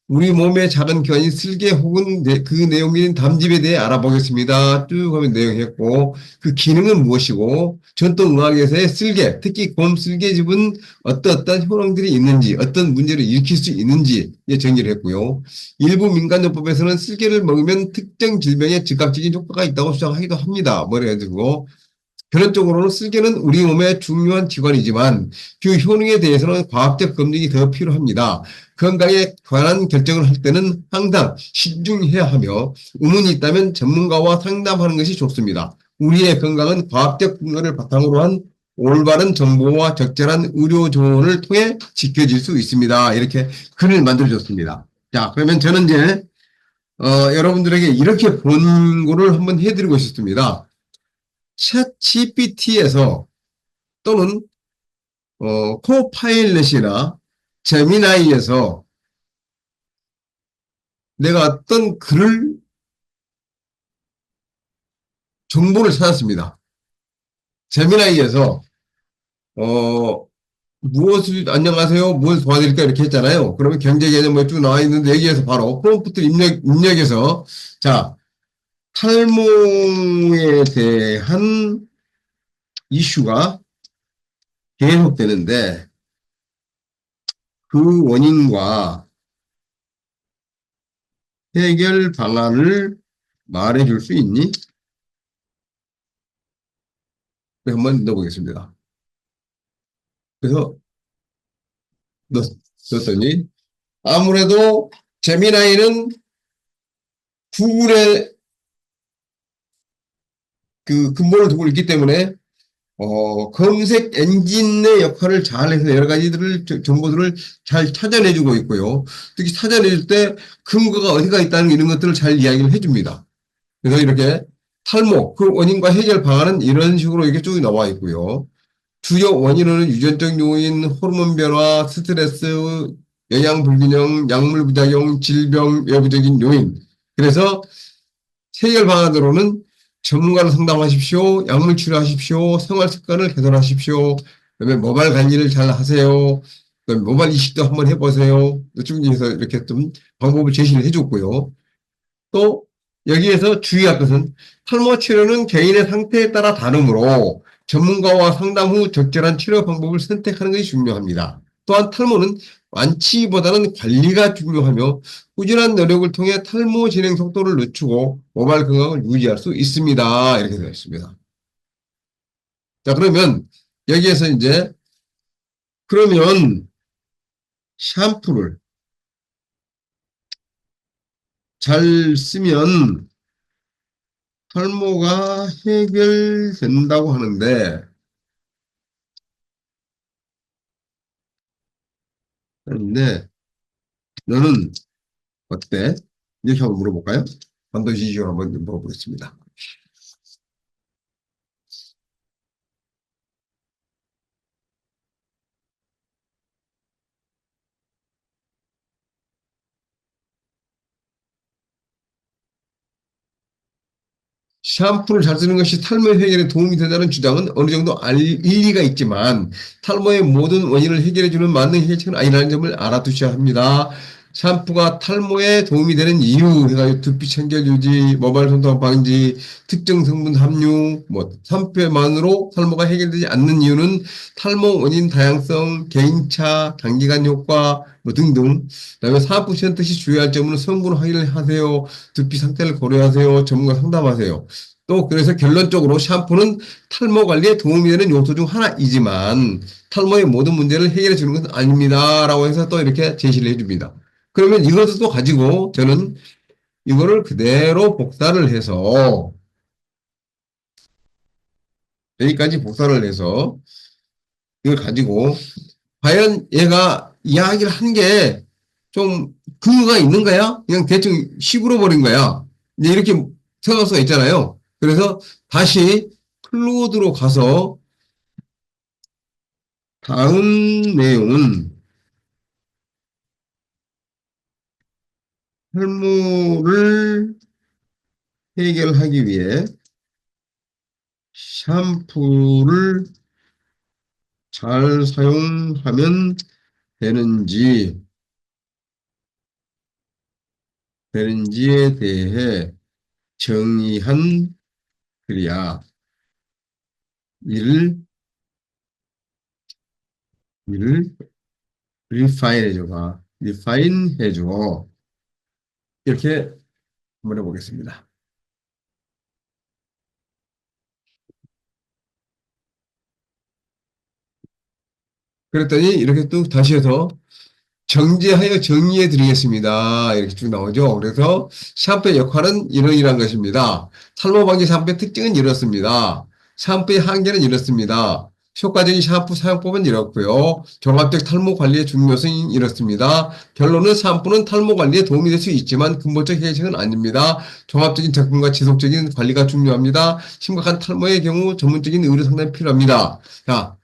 우리 몸의 작은 기관인 쓸개 혹은 그 내용인 담즙에 대해 알아보겠습니다. 쭉 하면 내용했고 그 기능은 무엇이고 전통의학에서의 쓸개, 특히 곰 쓸개즙은 어떤 효능들이 있는지 어떤 문제를 일으킬 수 있는지 정리를 했고요. 일부 민간요법에서는 쓸개를 먹으면 특정 질병에 즉각적인 효과가 있다고 주장하기도 합니다. 뭐 그래가지고 결론적으로는 쓸개는 우리 몸의 중요한 기관이지만 그 효능에 대해서는 과학적 검증이 더 필요합니다. 건강에 관한 결정을 할 때는 항상 신중해야 하며 의문이 있다면 전문가와 상담하는 것이 좋습니다. 우리의 건강은 과학적 근거를 바탕으로 한 올바른 정보와 적절한 의료 조언을 통해 지켜질 수 있습니다. 이렇게 글을 만들어줬습니다. 자, 그러면 저는 이제 여러분들에게 이렇게 본고를 한번 해드리고 싶습니다. 챗 GPT에서 또는 코파일럿이나 제미나이에서 내가 어떤 글을 정보를 찾았습니다. 제미나이에서 무엇을 안녕하세요, 무엇을 도와드릴까 이렇게 했잖아요. 그러면 경제 개념 뭐쭉 나와 있는데 여기에서 바로 프롬프트 입력해서 자 탈모에 대한 이슈가 계속되는데 그 원인과 해결 방안을 말해줄 수 있니? 네, 한번 넣어보겠습니다. 그래서 넣었더니 아무래도 제미나이는 구글의 그 근본을 두고 있기 때문에 검색 엔진의 역할을 잘해서 여러 가지들을 정보들을 잘 찾아내주고 있고요. 특히 찾아내줄 때 근거가 어디가 있다는 이런 것들을 잘 이야기를 해줍니다. 그래서 이렇게 탈모 그 원인과 해결 방안은 이런 식으로 이렇게 쭉 나와 있고요. 주요 원인은 유전적 요인, 호르몬 변화, 스트레스, 영양 불균형, 약물 부작용, 질병, 외부적인 요인. 그래서 해결 방안으로는 전문가를 상담하십시오. 약물 치료하십시오. 생활 습관을 개선하십시오. 그다음에 모발 관리를 잘 하세요. 그다음에 모발 이식도 한번 해보세요. 쭉 해서 이렇게 좀 방법을 제시를 해줬고요. 또 여기에서 주의할 것은 탈모 치료는 개인의 상태에 따라 다르므로 전문가와 상담 후 적절한 치료 방법을 선택하는 것이 중요합니다. 또한 탈모는 완치보다는 관리가 중요하며 꾸준한 노력을 통해 탈모 진행 속도를 늦추고 모발 건강을 유지할 수 있습니다. 이렇게 되어 있습니다. 자, 그러면 여기에서 이제 그러면 샴푸를 잘 쓰면 탈모가 해결된다고 하는데 너는 어때? 이렇게 한번 물어볼까요? 반도시식으로 한번 물어보겠습니다. 샴푸를 잘 쓰는 것이 탈모 해결에 도움이 된다는 주장은 어느 정도 일리가 있지만 탈모의 모든 원인을 해결해주는 만능 해결책은 아니라는 점을 알아두셔야 합니다. 샴푸가 탈모에 도움이 되는 이유 해가지고 두피 청결 유지, 모발 손상 방지, 특정 성분 함유, 뭐 샴푸만으로 탈모가 해결되지 않는 이유는 탈모 원인 다양성, 개인차, 단기간 효과 뭐 등등. 그다음에 샴푸 선택 시 주의할 점은 성분 확인을 하세요. 두피 상태를 고려하세요. 전문가 상담하세요. 또 그래서 결론적으로 샴푸는 탈모 관리에 도움이 되는 요소 중 하나이지만 탈모의 모든 문제를 해결해 주는 것은 아닙니다라고 해서 또 이렇게 제시를 해줍니다. 그러면 이것을 또 가지고 저는 이거를 그대로 복사를 해서 여기까지 복사를 해서 이걸 가지고 과연 얘가 이야기를 한 게 좀 근거가 있는 거야? 그냥 대충 시부러 버린 거야. 이제 이렇게 생각할 수가 있잖아요. 그래서 다시 클로드로 가서 다음 내용은 탈모를 해결하기 위해 샴푸를 잘 사용하면 되는지, 되는지에 대해 정의한 글이야. 이를, 이를 리파인 해줘봐. 리파인 해줘. 이렇게 한번 해보겠습니다. 그랬더니 이렇게 또 다시 해서 정제하여 정리해 드리겠습니다. 이렇게 쭉 나오죠. 그래서 샴푸의 역할은 이러이러한 것입니다. 탈모 방지 샴푸의 특징은 이렇습니다. 샴푸의 한계는 이렇습니다. 효과적인 샴푸 사용법은 이렇고요. 종합적 탈모 관리의 중요성이 이렇습니다. 결론은 샴푸는 탈모 관리에 도움이 될 수 있지만 근본적 해결책은 아닙니다. 종합적인 접근과 지속적인 관리가 중요합니다. 심각한 탈모의 경우 전문적인 의료 상담이 필요합니다. 자,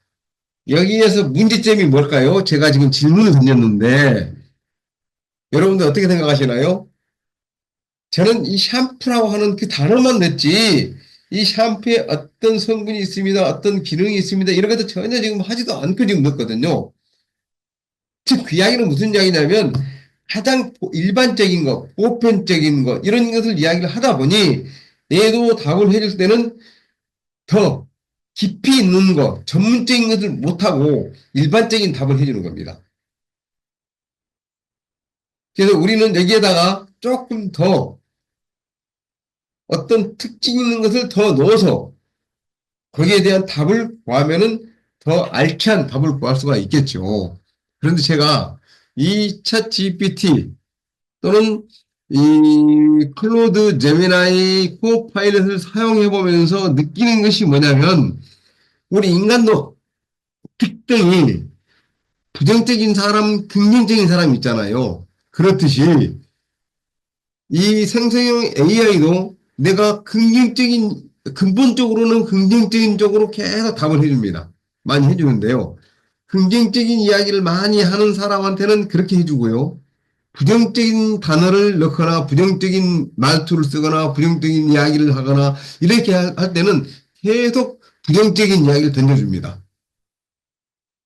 여기에서 문제점이 뭘까요? 제가 지금 질문을 던졌는데 여러분들 어떻게 생각하시나요? 저는 이 샴푸라고 하는 그 단어만 냈지 이 샴푸에 어떤 성분이 있습니다. 어떤 기능이 있습니다. 이런 것도 전혀 지금 하지도 않고 지금 넣었거든요. 즉, 그 이야기는 무슨 이야기냐면 가장 일반적인 것, 보편적인 것 이런 것을 이야기를 하다 보니 얘도 답을 해줄 때는 더 깊이 있는 것, 전문적인 것을 못하고 일반적인 답을 해주는 겁니다. 그래서 우리는 여기에다가 조금 더 어떤 특징 있는 것을 더 넣어서 거기에 대한 답을 구하면은 더 알찬 답을 구할 수가 있겠죠. 그런데 제가 이 챗 GPT 또는 이 클로드 제미나이 코파일럿을 사용해 보면서 느끼는 것이 뭐냐면 우리 인간도 특징이 부정적인 사람, 긍정적인 사람 있잖아요. 그렇듯이 이 생성형 AI도 내가 긍정적인, 근본적으로는 긍정적인 쪽으로 계속 답을 해줍니다. 많이 해주는데요. 긍정적인 이야기를 많이 하는 사람한테는 그렇게 해주고요. 부정적인 단어를 넣거나 부정적인 말투를 쓰거나 부정적인 이야기를 하거나 이렇게 할 때는 계속 부정적인 이야기를 던져줍니다.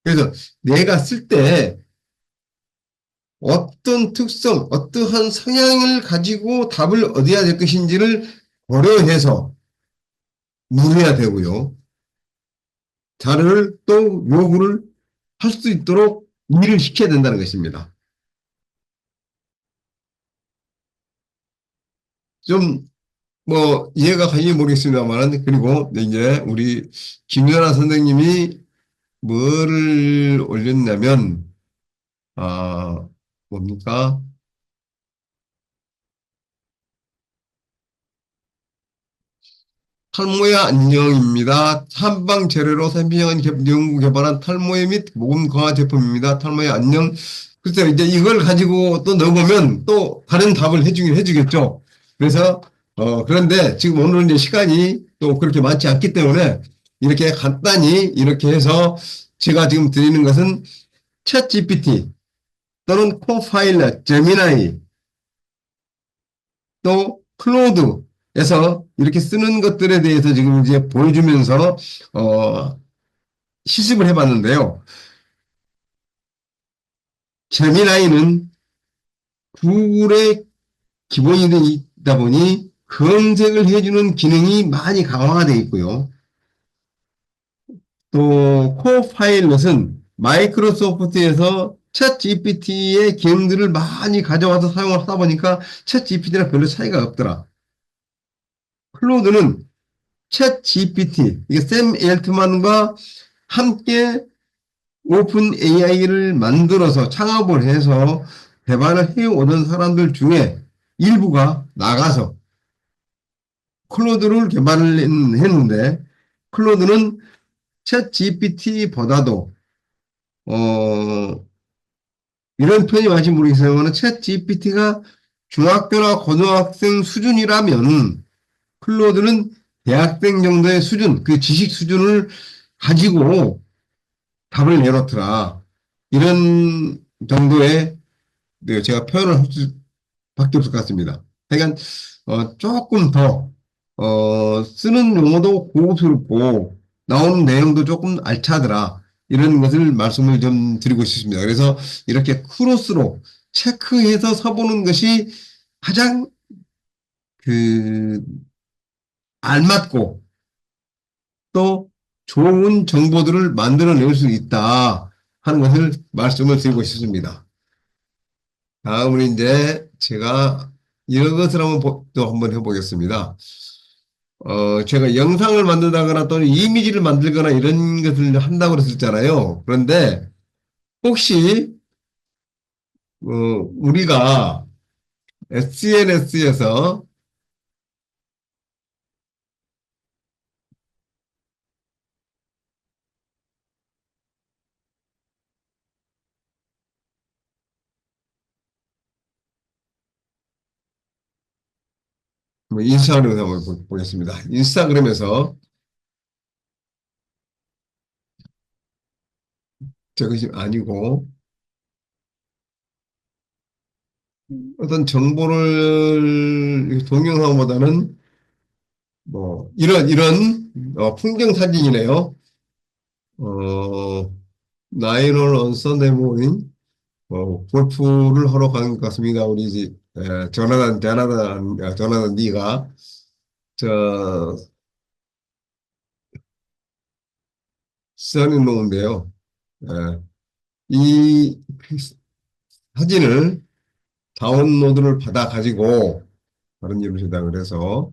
그래서 내가 쓸 때 어떤 특성, 어떠한 성향을 가지고 답을 얻어야 될 것인지를 고려해서 물어야 되고요. 자료를 또 요구를 할 수 있도록 일을 시켜야 된다는 것입니다. 좀 뭐 이해가 가는지 모르겠습니다만 그리고 이제 우리 김연아 선생님이 뭐를 올렸냐면 아 뭡니까? 탈모의 안녕입니다. 한방 재료로 산비형은 연구 개발한 탈모에 및 모공 강화 제품입니다. 탈모의 안녕. 글쎄요, 이제 이걸 가지고 또 넣어보면 또 다른 답을 해주긴 해주겠죠. 그래서, 그런데 지금 오늘은 이제 시간이 또 그렇게 많지 않기 때문에 이렇게 간단히 이렇게 해서 제가 지금 드리는 것은 챗 GPT 또는 코파일럿, 제미나이 또 클로드에서 이렇게 쓰는 것들에 대해서 지금 이제 보여주면서 시습을 해봤는데요. 제미나이는 구글의 기본이 되어 있다 보니 검색을 해주는 기능이 많이 강화가 되어 있고요. 또 코파일럿은 마이크로소프트에서 챗 GPT의 기능들을 많이 가져와서 사용을 하다 보니까 챗 GPT랑 별로 차이가 없더라. 클로드는 챗 GPT, 이게 샘 엘트만과 함께 오픈 AI를 만들어서 창업을 해서 개발을 해오던 사람들 중에 일부가 나가서 클로드를 개발을 했는데 클로드는 챗 GPT보다도 이런 표현이 맞지 모르겠어요만 챗 GPT가 중학교나 고등학생 수준이라면 클로드는 대학생 정도의 수준, 그 지식 수준을 가지고 답을 내놓더라. 이런 정도의 네, 제가 표현을 할 수밖에 없을 것 같습니다. 그러니까 조금 더 쓰는 용어도 고급스럽고 나오는 내용도 조금 알차더라. 이런 것을 말씀을 좀 드리고 싶습니다. 그래서 이렇게 크로스로 체크해서 서보는 것이 가장 그 알맞고 또 좋은 정보들을 만들어낼 수 있다 하는 것을 말씀을 드리고 싶습니다. 다음은 이제 제가 이것을 또 한번 해보겠습니다. 제가 영상을 만든다거나 또는 이미지를 만들거나 이런 것을 한다고 그랬었잖아요. 그런데 혹시 우리가 SNS에서 뭐 인스타그램에서 한번 보겠습니다. 인스타그램에서 저것이 아니고 어떤 정보를 동영상보다는 뭐 이런 풍경 사진이네요. 어, 나인홀 on Sunday morning 골프를 하러 가는 것 같습니다. 우리 조나단 니가 저 써놓은데요. 이 사진을 다운로드를 받아 가지고 다른 이로 저장을 해서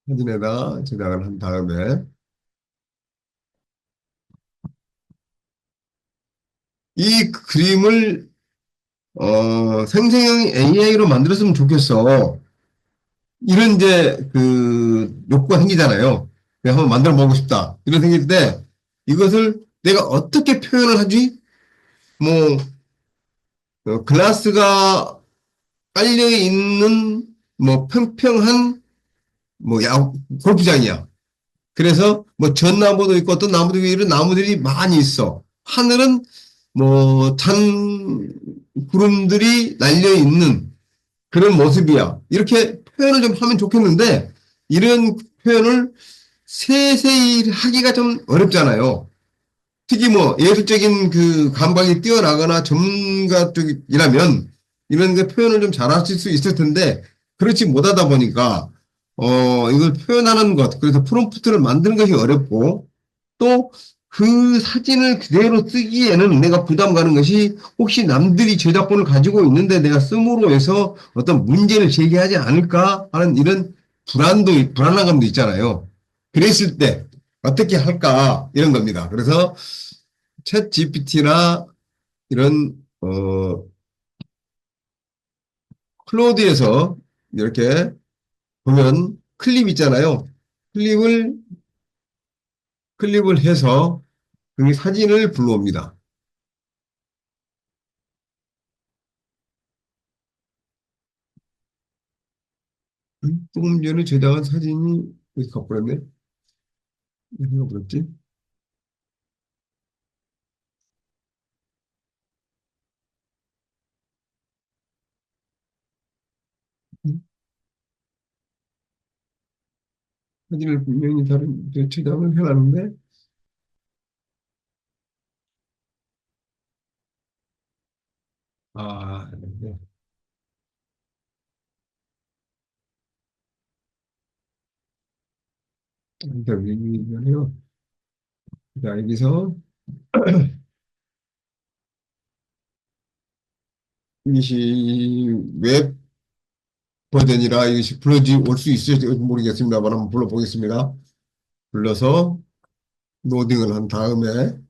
사진에다 저장을 한 다음에 이 그림을 생성형 AI로 만들었으면 좋겠어. 이런 이제 욕구가 생기잖아요. 내가 한번 만들어 보고 싶다. 이런 생길 때 이것을 내가 어떻게 표현을 하지? 뭐 글라스가 깔려 있는 뭐 평평한 골프장이야. 그래서 뭐 전나무도 있고 어떤 나무도 있고 이런 나무들이 많이 있어. 하늘은 뭐 잔 구름들이 날려 있는 그런 모습이야. 이렇게 표현을 좀 하면 좋겠는데 이런 표현을 세세히 하기가 좀 어렵잖아요. 특히 뭐 예술적인 그 감각이 뛰어나거나 전문가 쪽이라면 이런 게 표현을 좀 잘하실 수 있을 텐데 그렇지 못하다 보니까 이걸 표현하는 것 그래서 프롬프트를 만드는 것이 어렵고 또 그 사진을 그대로 쓰기에는 내가 부담 가는 것이 혹시 남들이 저작권을 가지고 있는데 내가 씀으로 해서 어떤 문제를 제기하지 않을까 하는 이런 불안한 감도 있잖아요. 그랬을 때 어떻게 할까 이런 겁니다. 그래서 챗 GPT나 이런 클로드에서 이렇게 보면 클립 있잖아요. 클립을 클립을 해서 그 사진을 불러옵니다. 조금 전에 저장한 사진이 여기 가버렸네. 어디가 버렸지? 사진을 분명히 다른 저장을 해놨는데 네. 인터뷰를 요 자, 여기서 이것이 웹 버전이라 이것이 불러지 올 수 있을지 모르겠습니다만 한번 불러보겠습니다. 불러서 로딩을 한 다음에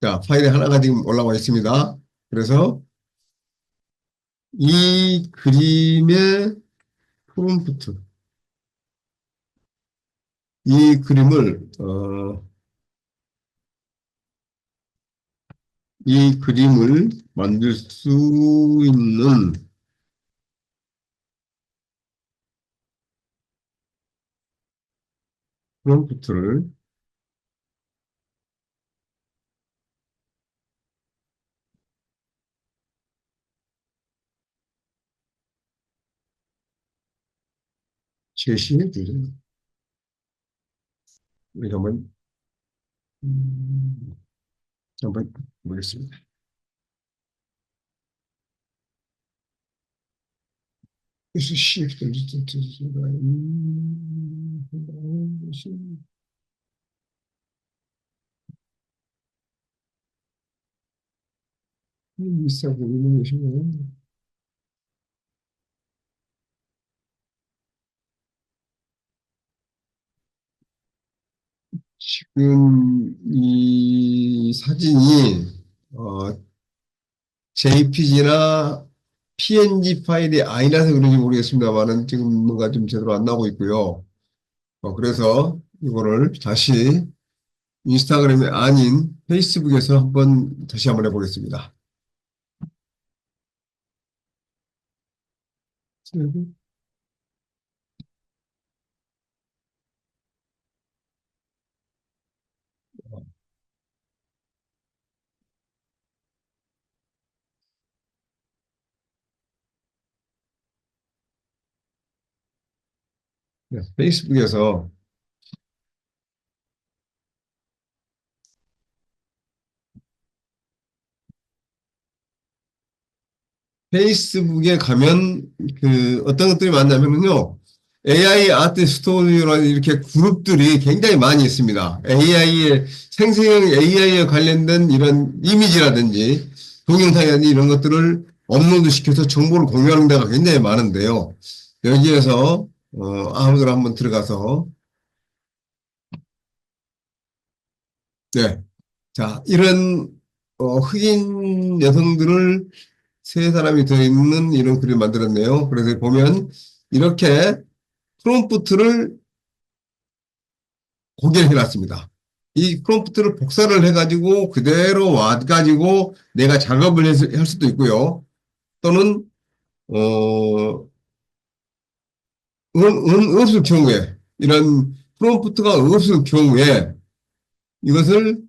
자, 파일이 하나가 지금 올라와 있습니다. 그래서 이 그림의 프롬프트, 이 그림을, 이 그림을 만들 수 있는 프롬프트를 제시해 주세요. 우리 음, 한번 보겠습니다. 그래서 shift, 비슷하게 있는 것이고, 지금 이 사진이 JPG나 PNG 파일이 아니라서 그런지 모르겠습니다만은 지금 뭔가 좀 제대로 안 나오고 있고요. 그래서 이거를 다시 인스타그램이 아닌 페이스북에서 다시 한번 해보겠습니다. 페이스북에서 페이스북에 가면 그 어떤 것들이 많냐면요. AI 아트 스토리라는 이렇게 그룹들이 굉장히 많이 있습니다. AI의 생성형 AI에 관련된 이런 이미지라든지 동영상이라든지 이런 것들을 업로드 시켜서 정보를 공유하는 데가 굉장히 많은데요. 여기에서 아무데나 한번 들어가서 네. 자, 이런 흑인 여성들을 세 사람이 들어있는 이런 글을 만들었네요. 그래서 보면 이렇게 프롬프트를 공개를 해놨습니다. 이 프롬프트를 복사를 해가지고 그대로 와가지고 내가 작업을 할 수도 있고요. 또는 어, 없을 경우에 이런 프롬프트가 없을 경우에 이것을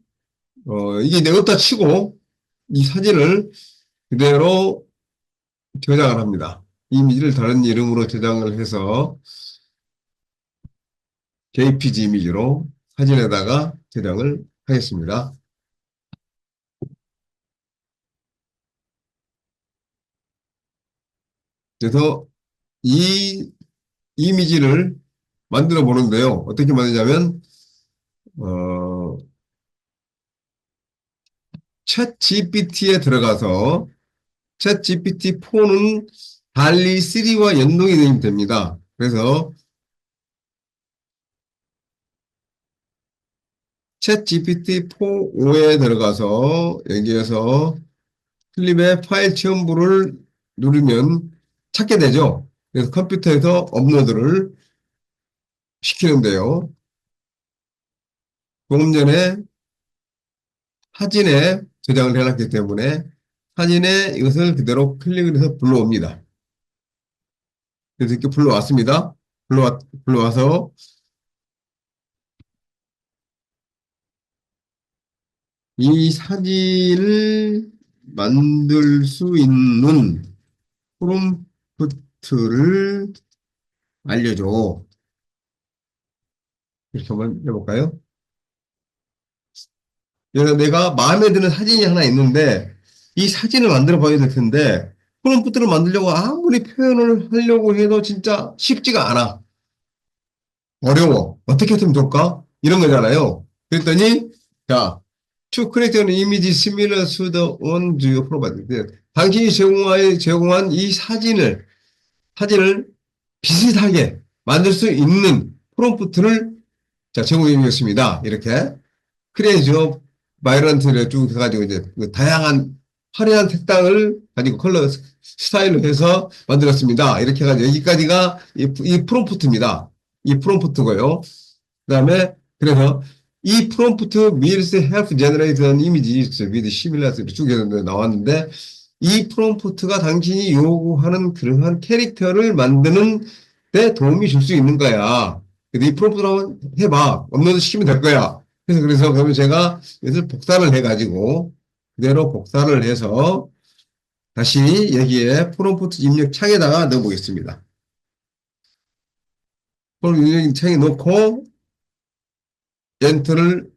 이게 내었다 치고 이 사진을 그대로 저장을 합니다. 이미지를 다른 이름으로 저장을 해서 JPG 이미지로 사진에다가 저장을 하겠습니다. 그래서 이 이미지를 만들어 보는데요. 어떻게 만드냐면 챗 GPT에 들어가서 챗 GPT-4는 달리 3와 연동이 됩니다. 그래서 챗 GPT-4에 들어가서 여기에서 클립의 파일 체험부를 누르면 찾게 되죠. 그래서 컴퓨터에서 업로드를 시키는데요. 조금 전에 사진에 저장을 해놨기 때문에 사진에 이것을 그대로 클릭을 해서 불러옵니다. 그래서 이렇게 불러왔습니다. 불러와서 이 사진을 만들 수 있는 프롬프트를 알려줘. 이렇게 한번 해볼까요? 그래서 내가 마음에 드는 사진이 하나 있는데 이 사진을 만들어 봐야 될 텐데 프롬프트를 만들려고 아무리 표현을 하려고 해도 진짜 쉽지가 않아. 어려워. 어떻게 했으면 좋을까? 이런 거잖아요. 그랬더니 자, to create an image similar to the one you provided. 당신이 제공한 이 사진을 비슷하게 만들 수 있는 프롬프트를 자, 제공해 주겠습니다. 이렇게. 크레이저 바이런트를 쭉 해가지고 이제 그 다양한 화려한 색상을 가지고 컬러 스타일로 해서 만들었습니다. 이렇게 해가지고 여기까지가 이 프롬프트입니다. 이 프롬프트고요. 그 다음에 그래서 이 프롬프트 means help generate an image with similar 쭉 나왔는데 이 프롬프트가 당신이 요구하는 그러한 캐릭터를 만드는 데 도움이 줄 수 있는 거야. 근데 이 프롬프트를 한번 해봐. 업로드 시키면 될 거야. 그래서 그러면 제가 이것을 복사를 해가지고 그대로 복사를 해서 다시 여기에 프롬프트 입력 창에다가 넣어보겠습니다. 프롬프트 입력 창에 넣고 엔터를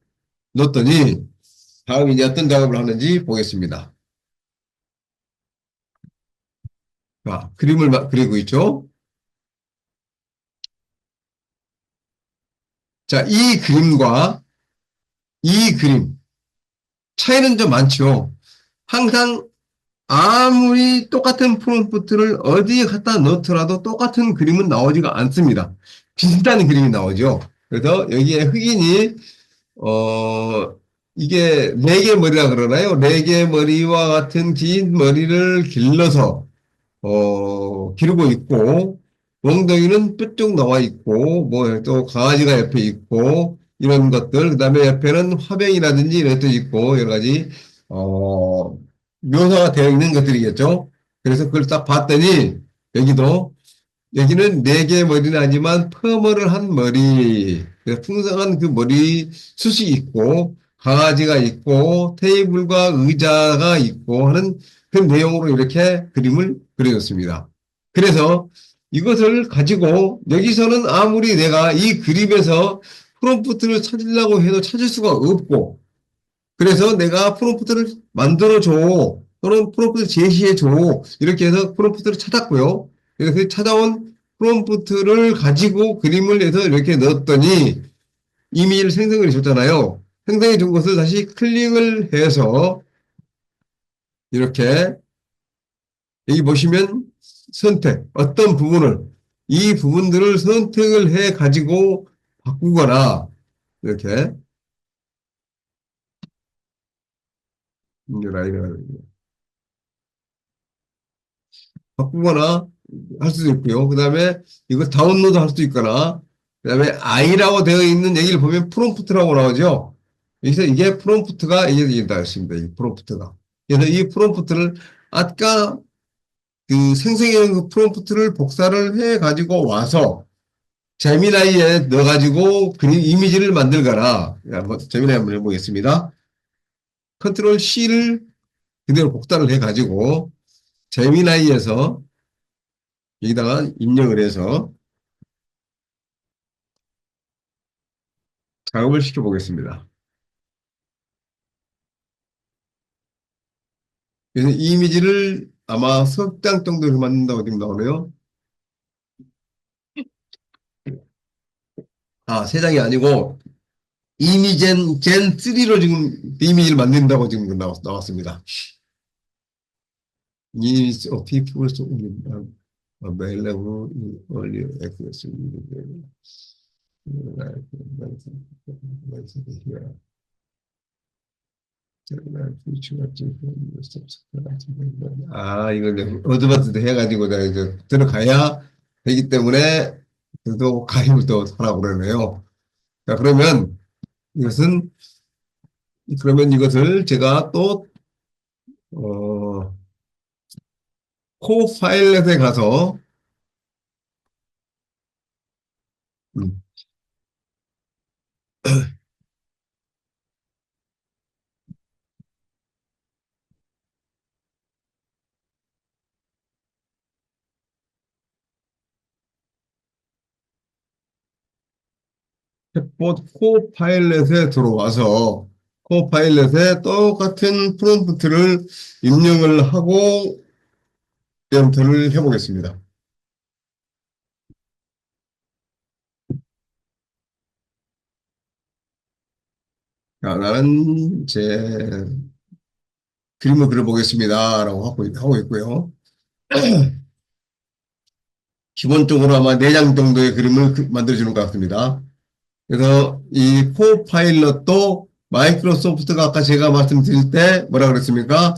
넣었더니 다음 이제 어떤 작업을 하는지 보겠습니다. 자, 그림을 그리고 있죠. 자, 이 그림과 이 그림 차이는 좀 많죠. 항상 아무리 똑같은 프롬프트를 어디에 갖다 넣더라도 똑같은 그림은 나오지가 않습니다. 비슷한 그림이 나오죠. 그래서 여기에 흑인이 이게 레게 머리라 그러나요? 레게 머리와 같은 긴 머리를 길러서 기르고 있고 엉덩이는 뾰족 나와 있고 뭐 또 강아지가 옆에 있고 이런 것들 그다음에 옆에는 화병이라든지 이런 것도 있고 여러 가지 묘사가 되어 있는 것들이겠죠. 그래서 그걸 딱 봤더니 여기도 여기는 네 개의 머리는 아니지만 펌을 한 머리, 그래서 풍성한 그 머리 숱이 있고 강아지가 있고 테이블과 의자가 있고 하는 그 내용으로 이렇게 그림을 그려줬습니다. 그래서 이것을 가지고 여기서는 아무리 내가 이 그림에서 프롬프트를 찾으려고 해도 찾을 수가 없고 그래서 내가 프롬프트를 만들어줘. 또는 프롬프트 제시해줘. 이렇게 해서 프롬프트를 찾았고요. 그래서 그 찾아온 프롬프트를 가지고 그림을 해서 이렇게 넣었더니 이미지를 생성을 해줬잖아요. 생성해 준 것을 다시 클릭을 해서 이렇게 여기 보시면 선택, 어떤 부분을, 이 부분들을 선택을 해 가지고 바꾸거나 이렇게 라인을 바꾸거나 할 수도 있고요. 그 다음에 이거 다운로드 할 수도 있거나, 그 다음에 I라고 되어 있는 여기를 보면 프롬프트라고 나오죠. 여기서 이게 프롬프트가 이게 나왔습니다. 이 프롬프트가. 그래서 이 프롬프트를 아까 그 생성해놓은 그 프롬프트를 복사를 해 가지고 와서 제미나이에 넣어 가지고 그림 이미지를 만들거나 한번 제미나이 한번 해보겠습니다. 컨트롤 C를 그대로 복사를 해 가지고 제미나이에서 여기다가 입력을 해서 작업을 시켜보겠습니다. 그래서 이 이미지를 아마 석 장 정도로 만든다고 지금 나오네요. 아, 세 장이 아니고 이미젠 젠 3로 지금 이미지를 만든다고 지금 나왔습니다. Needs of people available in early access. 아, 이거 이제 어드밴스드 해가지고 내가 이제 들어가야 되기 때문에 또 가입을 또 하라고 그러네요. 자, 이것은, 그러면 이것을 제가 또, 어, 코파일럿에 가서, 음, 챗봇 코파일럿에 들어와서, 코파일럿에 똑같은 프롬프트를 입력을 하고, 엔터를 해보겠습니다. 자, 나는 제 그림을 그려보겠습니다. 라고 하고 있고요. 기본적으로 아마 4장 정도의 그림을 만들어주는 것 같습니다. 그래서 이 코파일럿도 마이크로소프트가 아까 제가 말씀드릴 때 뭐라 그랬습니까?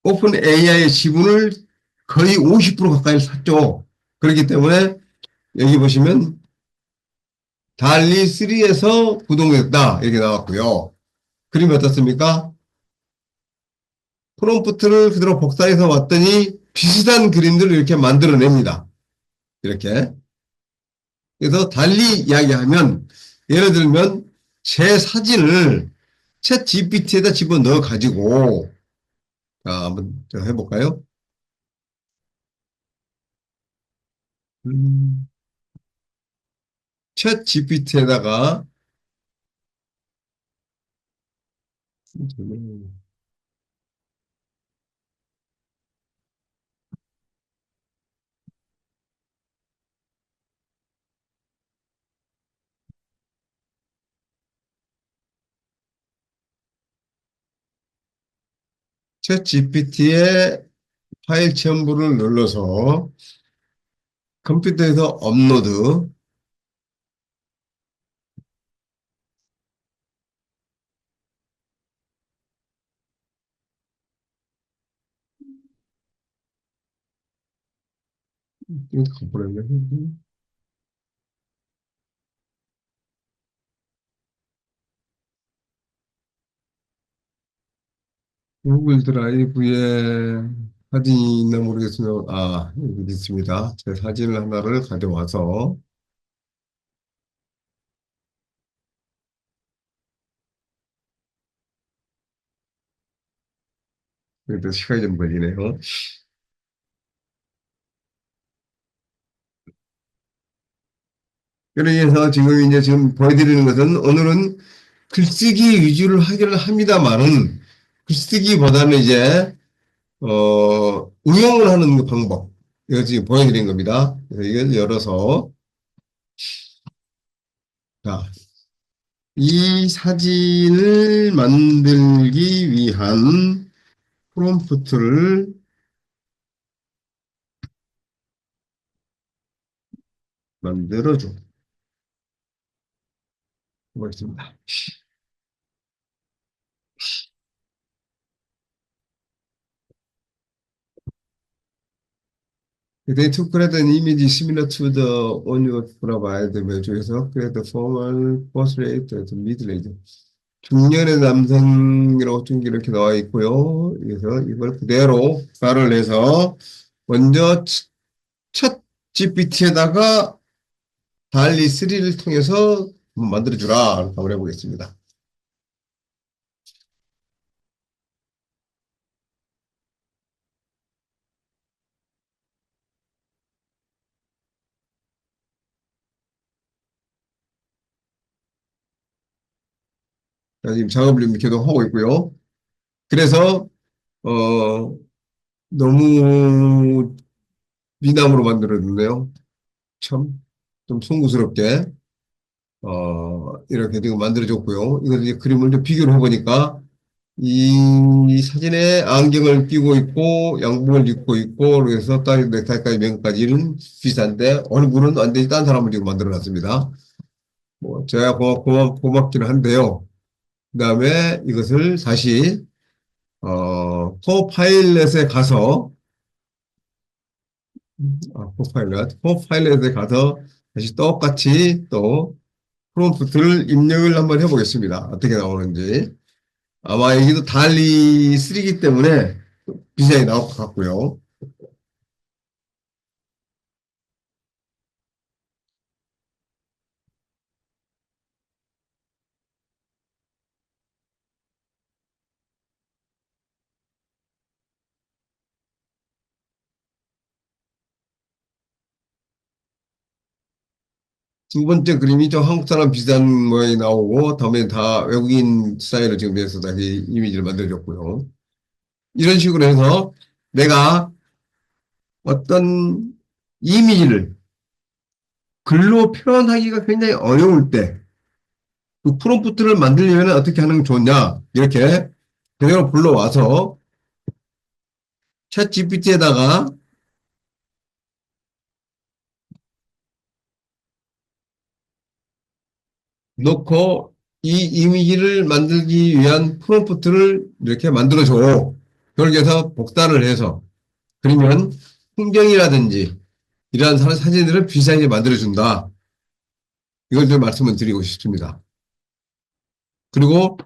오픈 AI의 지분을 거의 50% 가까이 샀죠. 그렇기 때문에 여기 보시면 달리 3에서 구동됐다 이렇게 나왔고요. 그림이 어떻습니까? 프롬프트를 그대로 복사해서 왔더니 비슷한 그림들을 이렇게 만들어냅니다. 이렇게. 그래서 달리 이야기하면 예를 들면 제 사진을 챗 GPT에다 집어넣어 가지고 자, 한번 해볼까요? 음, 챗 GPT에다가 챗 GPT의 파일 첨부를 눌러서 컴퓨터에서 업로드 이거 가버렸네. 구글 드라이브에 사진이 있나 모르겠으면, 아, 여기 있습니다. 제 사진을 하나를 가져와서, 그래도 시간이 좀 걸리네요. 그래서 지금 보여드리는 것은 오늘은 글쓰기 위주로 하기를 합니다만은 글쓰기보다는 이제 응용을 하는 그 방법 이거 지금 보여드린 겁니다. 그래서 이걸 열어서 자, 이 사진을 만들기 위한 프롬프트를 만들어줘 보겠습니다. They to create an image similar to the one you provide 중에서 create a formal portrait at middle age. 중년의 남성이라고 좀 이렇게 나와 있고요. 그래서 이걸 그대로 발을 해서 먼저 첫 GPT에다가 달리 3를 통해서 만들어주라. 한번 해보겠습니다. 자, 지금 작업을 좀 계속 하고 있고요. 그래서 어, 너무 미남으로 만들어줬네요. 참, 좀 송구스럽게, 이렇게 지금 만들어줬고요. 이거 이제 그림을 좀 비교를 해보니까, 이 사진에 안경을 끼고 있고, 양복을 입고 있고, 그래서 딸 넥타이까지 면까지는 비슷한데, 얼굴은 완전히 딴 사람을 지금 만들어놨습니다. 뭐, 제가 고맙기는 한데요. 그 다음에 이것을 다시, 코파일럿에 가서, 코파일럿에 가서 다시 똑같이 또 프롬프트를 입력을 한번 해보겠습니다. 어떻게 나오는지. 아마 여기도 달리 3기 때문에 비슷하게 나올 것 같고요. 두 번째 그림이 좀 한국 사람 비슷한 모양이 나오고, 다음에 다 외국인 스타일을 지금 해서 다시 이미지를 만들어줬고요. 이런 식으로 해서 내가 어떤 이미지를 글로 표현하기가 굉장히 어려울 때, 그 프롬프트를 만들려면 어떻게 하는 게 좋냐, 이렇게 그대로 불러와서 챗 GPT에다가 놓고 이 이미지를 만들기 위한 프롬프트를 이렇게 만들어줘. 그렇게 해서 복사를 해서 그러면 풍경이라든지 이러한 사진들을 비슷하게 만들어준다. 이걸 좀 말씀을 드리고 싶습니다. 그리고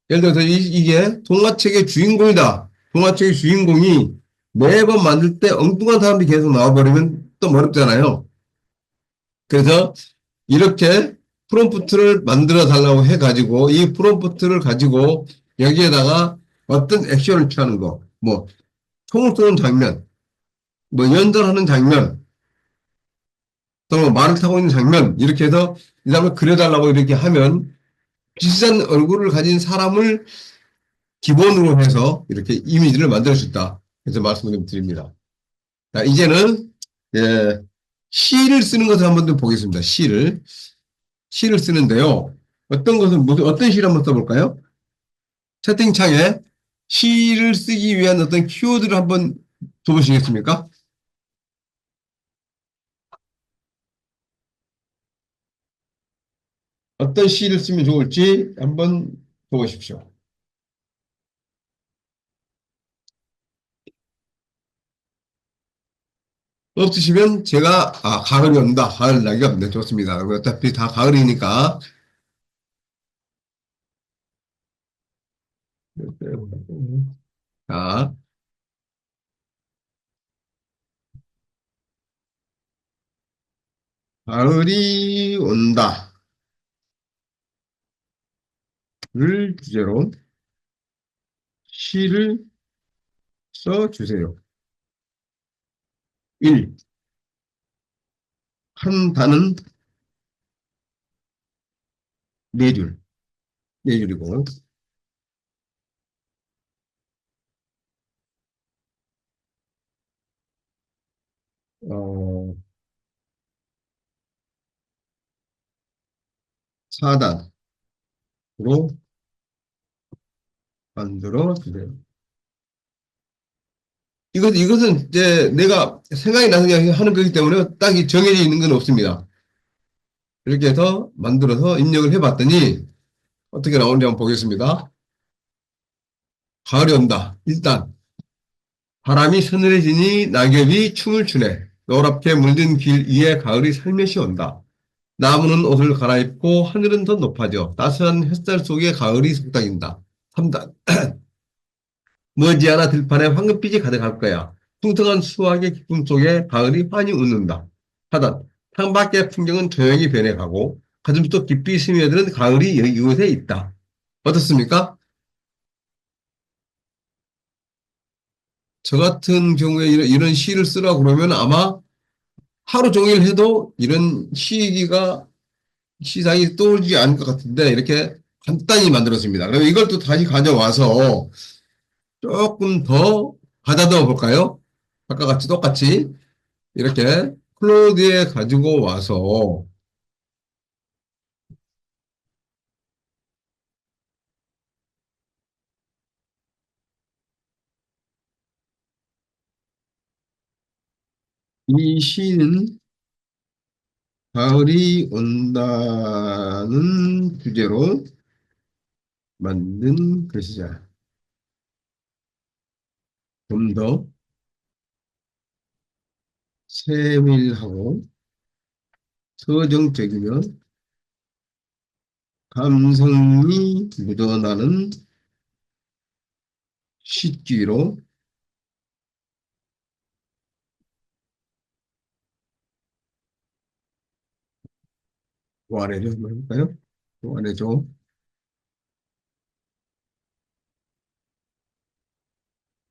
예를 들어서 이게 동화책의 주인공이다. 동화책의 주인공이 매번 만들 때 엉뚱한 사람들이 계속 나와버리면 또 어렵잖아요. 그래서 이렇게 프롬프트를 만들어 달라고 해가지고 이 프롬프트를 가지고 여기에다가 어떤 액션을 취하는 거, 뭐 총을 쏘는 장면, 뭐 연설하는 장면, 또는 말을 타고 있는 장면 이렇게 해서 이 사람을 그려달라고 이렇게 하면 비슷한 얼굴을 가진 사람을 기본으로 해서 이렇게 이미지를 만들 수 있다. 그래서 말씀을 좀 드립니다. 자, 이제는 예, 시를 쓰는 것을 한번 좀 보겠습니다. 시를 쓰는데요. 어떤 것은 무슨 어떤 시를 한번 써볼까요? 채팅창에 시를 쓰기 위한 어떤 키워드를 한번 줘보시겠습니까? 어떤 시를 쓰면 좋을지 한번 줘보십시오. 없으시면 제가 가을이 온다. 가을 날기가 네, 좋습니다. 어차피 다 가을이니까 자, 가을이 온다를 주제로 시를 써주세요. 1. 한 단은 네 줄, 네 줄이고, 어, 4단으로 만들어 주세요. 이것은 이제 내가 생각이 나서 그냥 하는 거기 때문에 딱 정해져 있는 건 없습니다. 이렇게 해서 만들어서 입력을 해봤더니 어떻게 나오는지 한번 보겠습니다. 가을이 온다. 일단 바람이 서늘해지니 낙엽이 춤을 추네. 노랗게 물든 길 위에 가을이 살며시 온다. 나무는 옷을 갈아입고 하늘은 더 높아져 따스한 햇살 속에 가을이 속닥인다. 3단 머지않아 들판에 황금빛이 가득할 거야. 풍성한 수확의 기쁨 속에 가을이 환히 웃는다. 4단 창밖의 풍경은 조용히 변해가고 가슴속 깊이 스며드는 가을이 이곳에 있다. 어떻습니까? 저 같은 경우에 이런 시를 쓰라고 그러면 아마 하루 종일 해도 이런 시기가 시상이 떠오르지 않을 것 같은데 이렇게 간단히 만들었습니다. 그럼 이걸 또 다시 가져와서 조금 더 가다듬어 볼까요? 아까 같이 똑같이 이렇게 클로드에 가지고 와서 이 시는 가을이 온다는 주제로 만든 글씨자. 좀 더 세밀하고 서정적이며 감성이 묻어나는 시기로 완해줘 한번 해볼까요? 완해줘.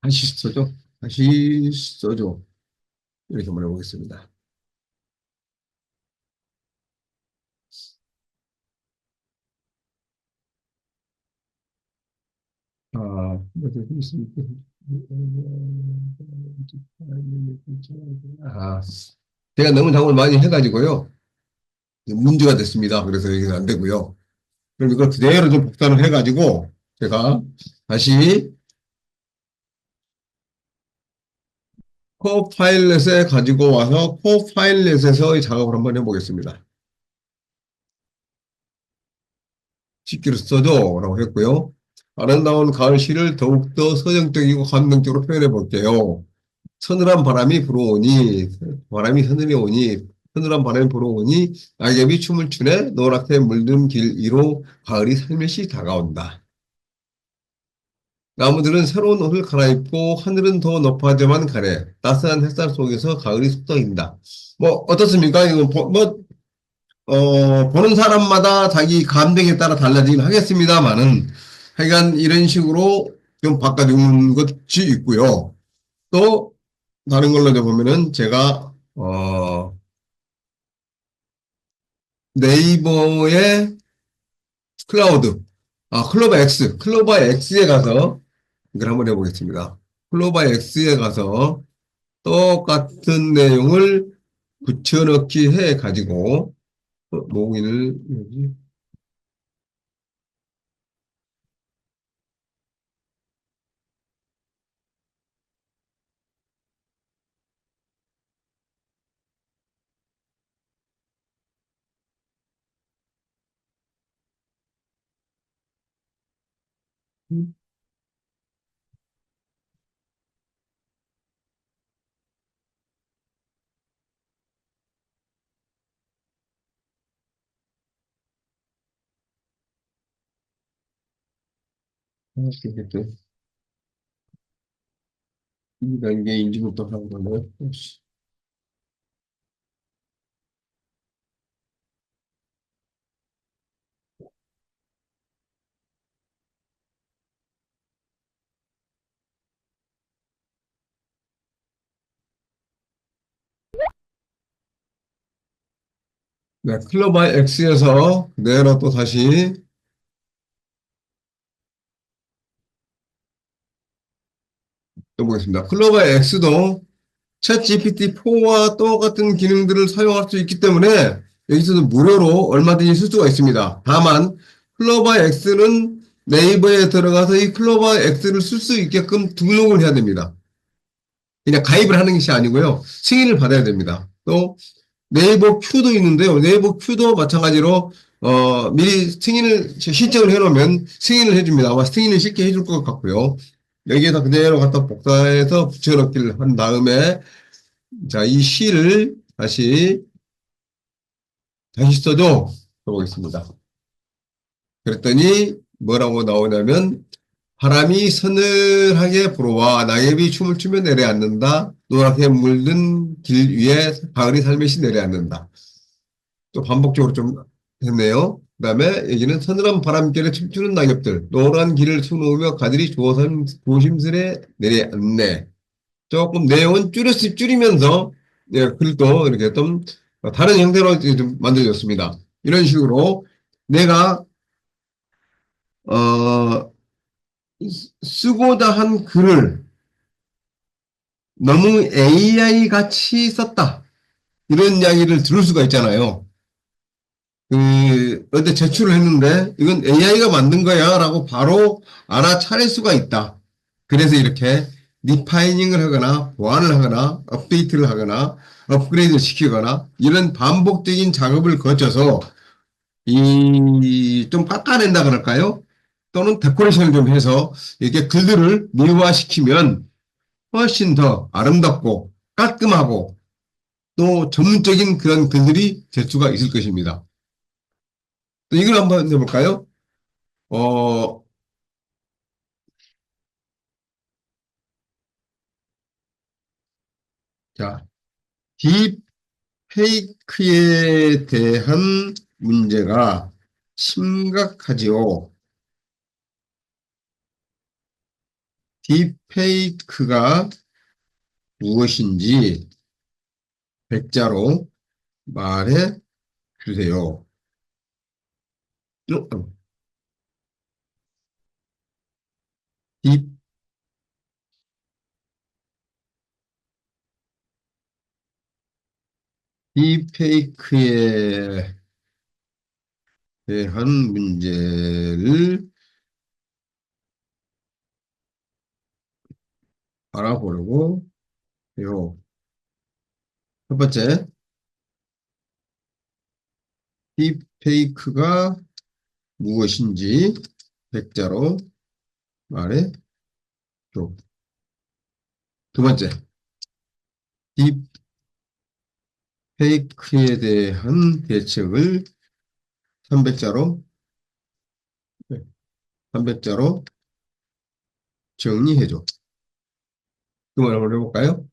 다시 써줘. 다시 써줘. 이렇게 말해보겠습니다. 아, 아, 제가 너무 작업을 많이 해가지고요. 문제가 됐습니다. 그래서 여기는 안 되고요. 그럼 이걸 그대로 좀 복사를 해가지고 제가 다시 코파일럿에 가지고 와서 코파일럿에서 이 작업을 한번 해보겠습니다. 식기로 써줘 라고 했고요. 아름다운 가을 시를 더욱더 서정적이고 감동적으로 표현해 볼게요. 서늘한 바람이 불어오니 바람이 서늘해 오니 서늘한 바람이 불어오니 낙엽이 춤을 추네 노랗게 물든 길 위로 가을이 살며시 다가온다. 나무들은 새로운 옷을 갈아입고 하늘은 더 높아져만 가네. 따스한 햇살 속에서 가을이 속삭인다. 뭐 어떻습니까? 이거 보는 사람마다 자기 감정에 따라 달라지긴 하겠습니다만은 하여간 이런 식으로 좀 바꿔주는 것이 있고요. 또 다른 걸로 보면은 제가 네이버의 클라우드, 클로버 X에 가서 이걸 한번 해보겠습니다. 클로버 X에 가서 똑같은 내용을 붙여넣기 해 가지고 로그인을 여기 이게 또 이게 인증부터 하고 그러네. 네, 클로바 X에서 그대로 또 다시 떠보겠습니다. 클로바 X도 챗 GPT-4와 똑같은 기능들을 사용할 수 있기 때문에 여기서도 무료로 얼마든지 쓸 수가 있습니다. 다만 클로바 X는 네이버에 들어가서 이 클로바 X를 쓸 수 있게끔 등록을 해야 됩니다. 그냥 가입을 하는 것이 아니고요. 승인을 받아야 됩니다. 또 네이버 큐도 있는데요. 네이버 큐도 마찬가지로 미리 승인을 신청을 해놓으면 승인을 해줍니다. 아마 승인을 쉽게 해줄 것 같고요. 여기에다 그대로 갖다 복사해서 붙여넣기를 한 다음에 자, 이 시를 다시 써줘 보겠습니다. 그랬더니 뭐라고 나오냐면 바람이 서늘하게 불어와 낙엽이 춤을 추며 내려앉는다. 노랗게 물든 길 위에 가을이 살며시 내려앉는다. 또 반복적으로 좀 했네요. 그 다음에 여기는 서늘한 바람결에 춤추는 낙엽들, 노란 길을 수놓으며 가들이 조심스레 내려앉네. 조금 내용은 줄이면서 예, 글도 이렇게 좀 다른 형태로 좀 만들어졌습니다. 이런 식으로 내가 어, 쓰고자 한 글을 너무 AI 같이 썼다. 이런 이야기를 들을 수가 있잖아요. 어제 제출을 했는데 이건 AI가 만든 거야 라고 바로 알아차릴 수가 있다. 그래서 이렇게 리파이닝을 하거나 보완을 하거나 업데이트를 하거나 업그레이드를 시키거나 이런 반복적인 작업을 거쳐서 이 좀 깎아낸다 그럴까요? 또는 데코레이션을 좀 해서 이렇게 글들을 미화시키면 훨씬 더 아름답고 깔끔하고 또 전문적인 그런 글들이 될 수가 있을 것입니다. 또 이걸 한번 해볼까요? 어, 자, 딥페이크에 대한 문제가 심각하지요. 딥페이크가 무엇인지 백자로 말해 주세요. 딥, 딥페이크에 대한 문제를 알아보려고 해요. 첫 번째, 딥페이크가 무엇인지 백자로 말해 줘. 두 번째, 딥페이크에 대한 대책을 300자로, 300자로 정리해줘. 그만 한번 해볼까요?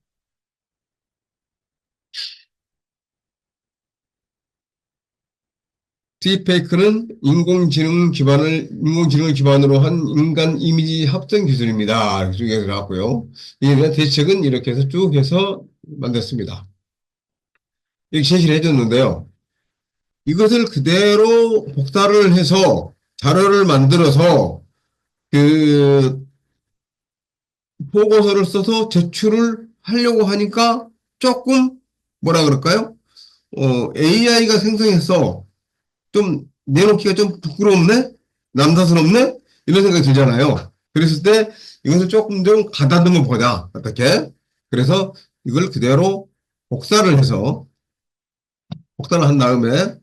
딥페이크는 인공지능을 기반으로 한 인간 이미지 합성 기술입니다. 이렇게 쭉 나왔고요. 이에 대한 대책은 이렇게 해서 쭉 해서 만들었습니다. 이렇게 제시를 해줬는데요. 이것을 그대로 복사를 해서 자료를 만들어서 그 보고서를 써서 제출을 하려고 하니까 조금 뭐라 그럴까요? AI가 생성해서 좀 내놓기가 좀 부끄럽네? 남사스럽네? 이런 생각이 들잖아요. 그랬을 때 이것을 조금 좀 가다듬어 보자. 어떻게? 그래서 이걸 그대로 복사를 한 다음에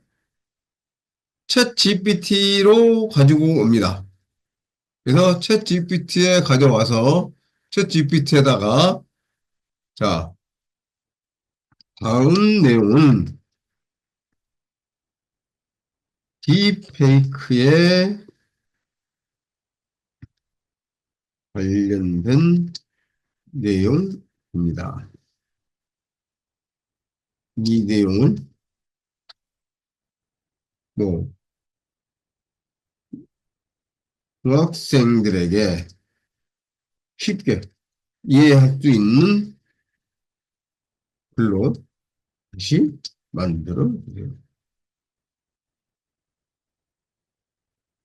챗 GPT로 가지고 옵니다. 그래서 챗 GPT에 가져와서 챗 GPT에다가 자, 다음 내용은 딥페이크에 관련된 내용입니다. 이 내용은 뭐 중학생들에게 쉽게 이해할 수 있는 글로 다시 만들어 주세요.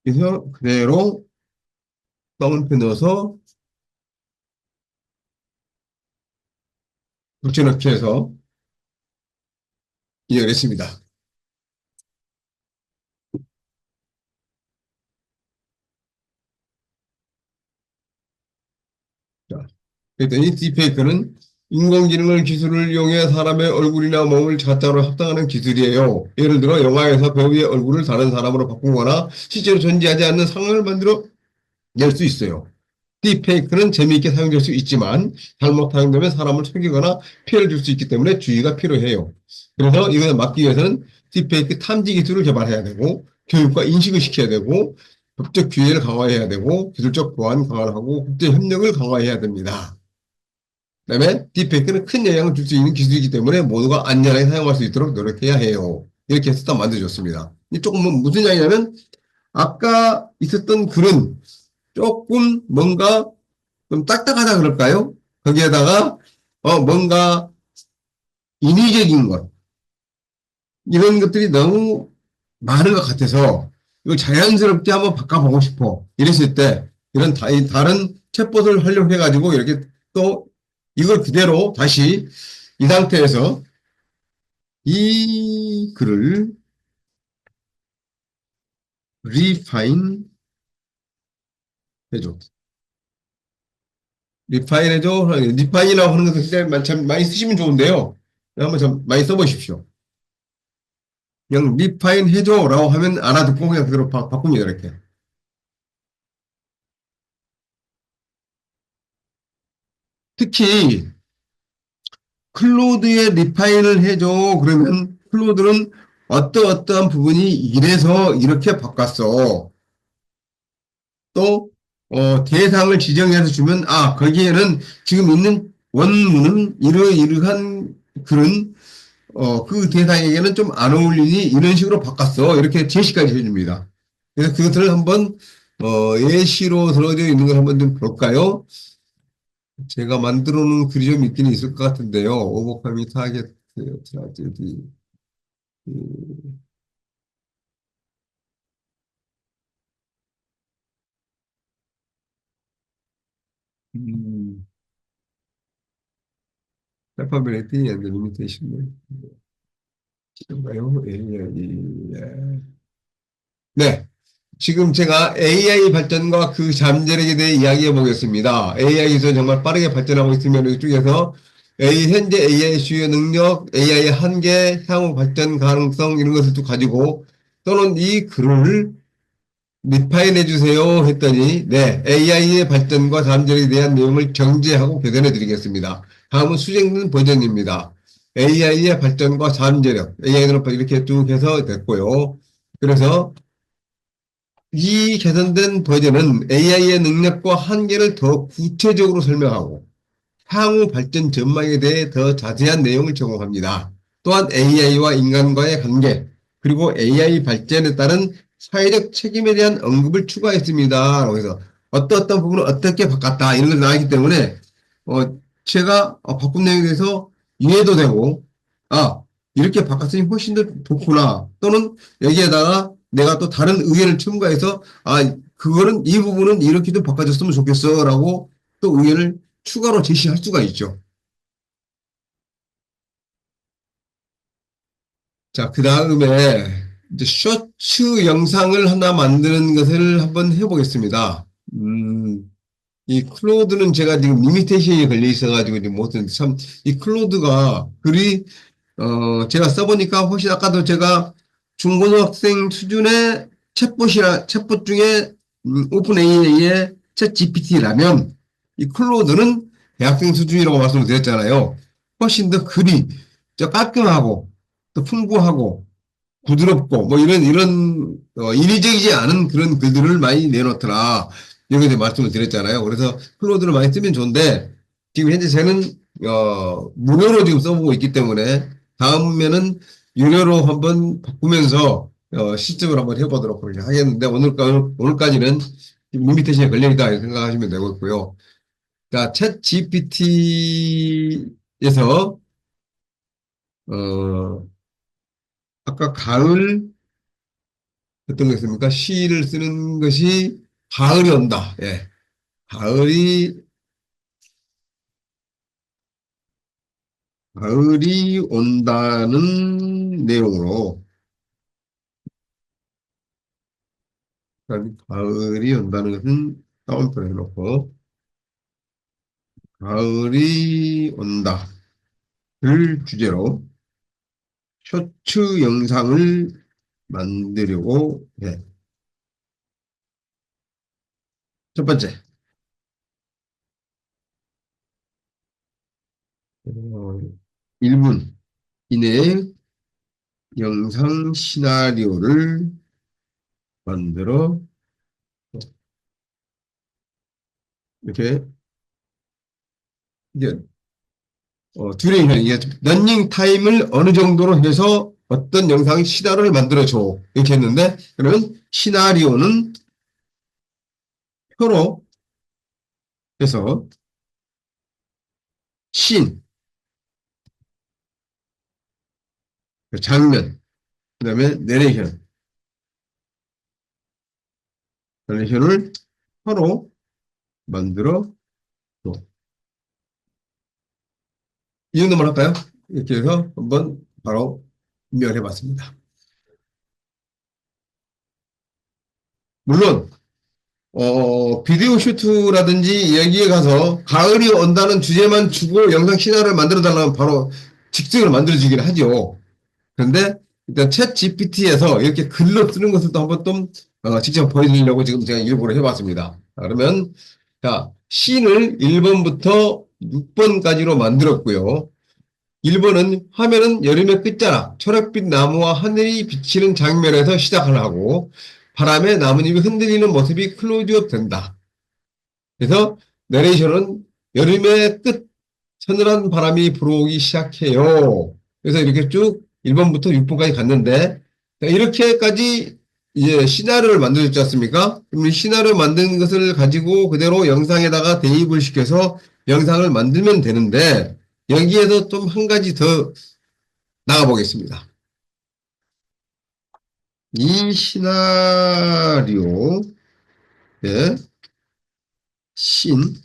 그래서 그대로 다운표 넣어서 붙여넣기 해서 이해했습니다. 자, 그랬더니 딥페이크는 인공지능을 기술을 이용해 사람의 얼굴이나 몸을 가짜로 합성하는 기술이에요. 예를 들어 영화에서 배우의 얼굴을 다른 사람으로 바꾸거나 실제로 존재하지 않는 상황을 만들어 낼 수 있어요. 딥페이크는 재미있게 사용될 수 있지만 잘못 사용되면 사람을 속이거나 피해를 줄 수 있기 때문에 주의가 필요해요. 그래서 이것을 막기 위해서는 딥페이크 탐지 기술을 개발해야 되고 교육과 인식을 시켜야 되고 법적 규제를 강화해야 되고 기술적 보안 강화를 하고 국제 협력을 강화해야 됩니다. 그다음에 딥페이크는 큰 영향을 줄 수 있는 기술이기 때문에 모두가 안전하게 사용할 수 있도록 노력해야 해요. 이렇게 해서 딱 만들어줬습니다. 조금 무슨 이야기냐면 아까 있었던 글은 조금 뭔가 좀 딱딱하다 그럴까요? 거기에다가 뭔가 인위적인 것 이런 것들이 너무 많은 것 같아서 이거 자연스럽게 한번 바꿔보고 싶어. 이랬을 때 이런 다른 챗봇을 활용해가지고 이렇게 또 이걸 그대로 다시 이 상태에서 이 글을 리파인 해줘. 리파인 해줘. 리파인이라고 하는 것은 굉장히 참 많이 쓰시면 좋은데요. 한번 좀 많이 써보십시오. 그냥 리파인 해줘라고 하면 알아듣고 그냥 그대로 바꿉니다. 이렇게. 특히 클로드에 리파인을 해줘. 그러면 클로드는 어떠한 부분이 이래서 이렇게 바꿨어. 또 대상을 지정해서 주면 거기에는 지금 있는 원문은 이러이러한 글은 그 대상에게는 좀 안 어울리니 이런 식으로 바꿨어. 이렇게 제시까지 해줍니다. 그래서 그것을 한번 예시로 들어져 있는 걸 한번 좀 볼까요? 제가 만들어 놓은 글이 좀 있긴 있을 것 같은데요. 오버카미 타겟 트라제디. 음, capability and limitation. 뭔가요? 네. 지금 제가 AI 발전과 그 잠재력에 대해 이야기해 보겠습니다. AI 기술은 정말 빠르게 발전하고 있으면 이쪽에서 현재 AI 주요 능력, AI의 한계, 향후 발전 가능성 이런 것을 또 가지고 또는 이 글을 리파인해 주세요 했더니 네, AI의 발전과 잠재력에 대한 내용을 정제하고 개선해 드리겠습니다. 다음은 수정된 버전입니다. AI의 발전과 잠재력, AI는 이렇게 쭉 해서 됐고요. 그래서 이 개선된 버전은 AI의 능력과 한계를 더 구체적으로 설명하고 향후 발전 전망에 대해 더 자세한 내용을 제공합니다. 또한 AI와 인간과의 관계, 그리고 AI 발전에 따른 사회적 책임에 대한 언급을 추가했습니다. 그래서 어떤 부분을 어떻게 바꿨다 이런 걸 나왔기 때문에 제가 바꾼 내용에 대해서 이해도 되고 이렇게 바꿨으니 훨씬 더 좋구나. 또는 여기에다가 내가 또 다른 의견을 첨가해서 그거는 이 부분은 이렇게 좀 바꿔줬으면 좋겠어 라고 또 의견을 추가로 제시할 수가 있죠. 자, 그 다음에 이제 쇼츠 영상을 하나 만드는 것을 한번 해보겠습니다. 이 클로드는 제가 지금 리미테이션이 걸려 있어가지고 지금 못했는데 참, 이 클로드가 글이, 제가 써보니까 훨씬 아까도 제가 중고등학생 수준의 챗봇 중에 오픈 AI의 챗 GPT라면 이 클로드는 대학생 수준이라고 말씀을 드렸잖아요. 훨씬 더 글이 깔끔하고 또 풍부하고 부드럽고 뭐 이런 인위적이지 않은 그런 글들을 많이 내놓더라. 이렇게 말씀을 드렸잖아요. 그래서 클로드를 많이 쓰면 좋은데 지금 현재 저는 무료로 지금 써보고 있기 때문에 다음에는 유료로 한번 바꾸면서 시점을 한번 해보도록 그렇게 하겠는데 오늘까지는 리미테이션에 걸려있다 이렇게 생각하시면 되겠고요. 자, 챗 GPT에서 어, 아까 가을 어떤 거 있습니까? 시를 쓰는 것이 가을이 온다. 예. 가을이, 가을이 온다는 내용으로, 가을이 온다는 것은 다운표를 해놓고, 가을이 온다를 주제로 쇼츠 영상을 만들려고 해. 첫 번째, 1분 이내에 영상 시나리오를 만들어 이렇게 이제 듀레이션 이게 러닝 타임을 어느 정도로 해서 어떤 영상 시나리오를 만들어 줘 이렇게 했는데 그러면 시나리오는 표로 해서 씬, 장면, 그다음에 내레이션을 표로 만들어 줘. 이 정도만 할까요? 이렇게 해서 한번 바로 입력해 봤습니다. 물론 비디오 슈트라든지 여기에 가서 가을이 온다는 주제만 주고 영상 시나리오를 만들어 달라면 바로 직접으로 만들어지긴 하죠. 그런데 일단 챗 GPT에서 이렇게 글로 쓰는 것을 또 한번 좀 직접 보여드리려고 지금 제가 일부러 해봤습니다. 그러면 자 씬을 1번부터 6번까지로 만들었고요. 1번은 화면은 여름의 끝자락, 초록빛 나무와 하늘이 비치는 장면에서 시작을 하고 바람에 나뭇잎이 흔들리는 모습이 클로즈업 된다. 그래서 내레이션은 여름의 끝, 서늘한 바람이 불어오기 시작해요. 그래서 이렇게 쭉 1번부터 6번까지 갔는데 이렇게까지 이제 시나리오를 만들었지 않습니까? 그럼 이 시나리오 만든 것을 가지고 그대로 영상에다가 대입을 시켜서 영상을 만들면 되는데 여기에서 좀 한 가지 더 나가보겠습니다. 이 시나리오의 신,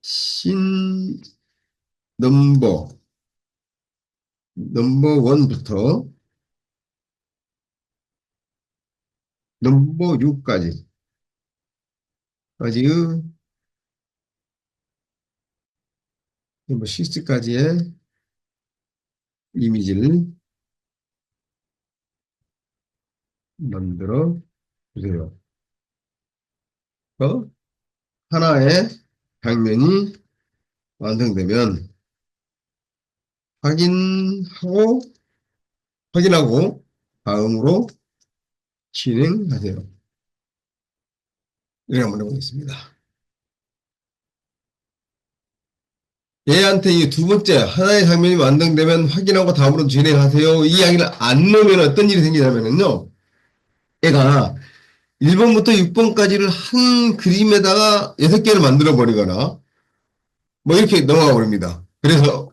신 넘버, 넘버 원부터 넘버 6까지, 아직 넘버 6까지의 이미지를 만들어 주세요. 하나의 장면이 완성되면 확인하고, 확인하고 다음으로 진행하세요. 이렇게 한번 해보겠습니다. 얘한테 이 두 번째 하나의 장면이 완성되면 확인하고 다음으로 진행하세요. 이 이야기를 안 넣으면 어떤 일이 생기냐면요. 얘가 1번부터 6번까지를 한 그림에다가 6개를 만들어 버리거나 뭐 이렇게 넘어가 버립니다. 그래서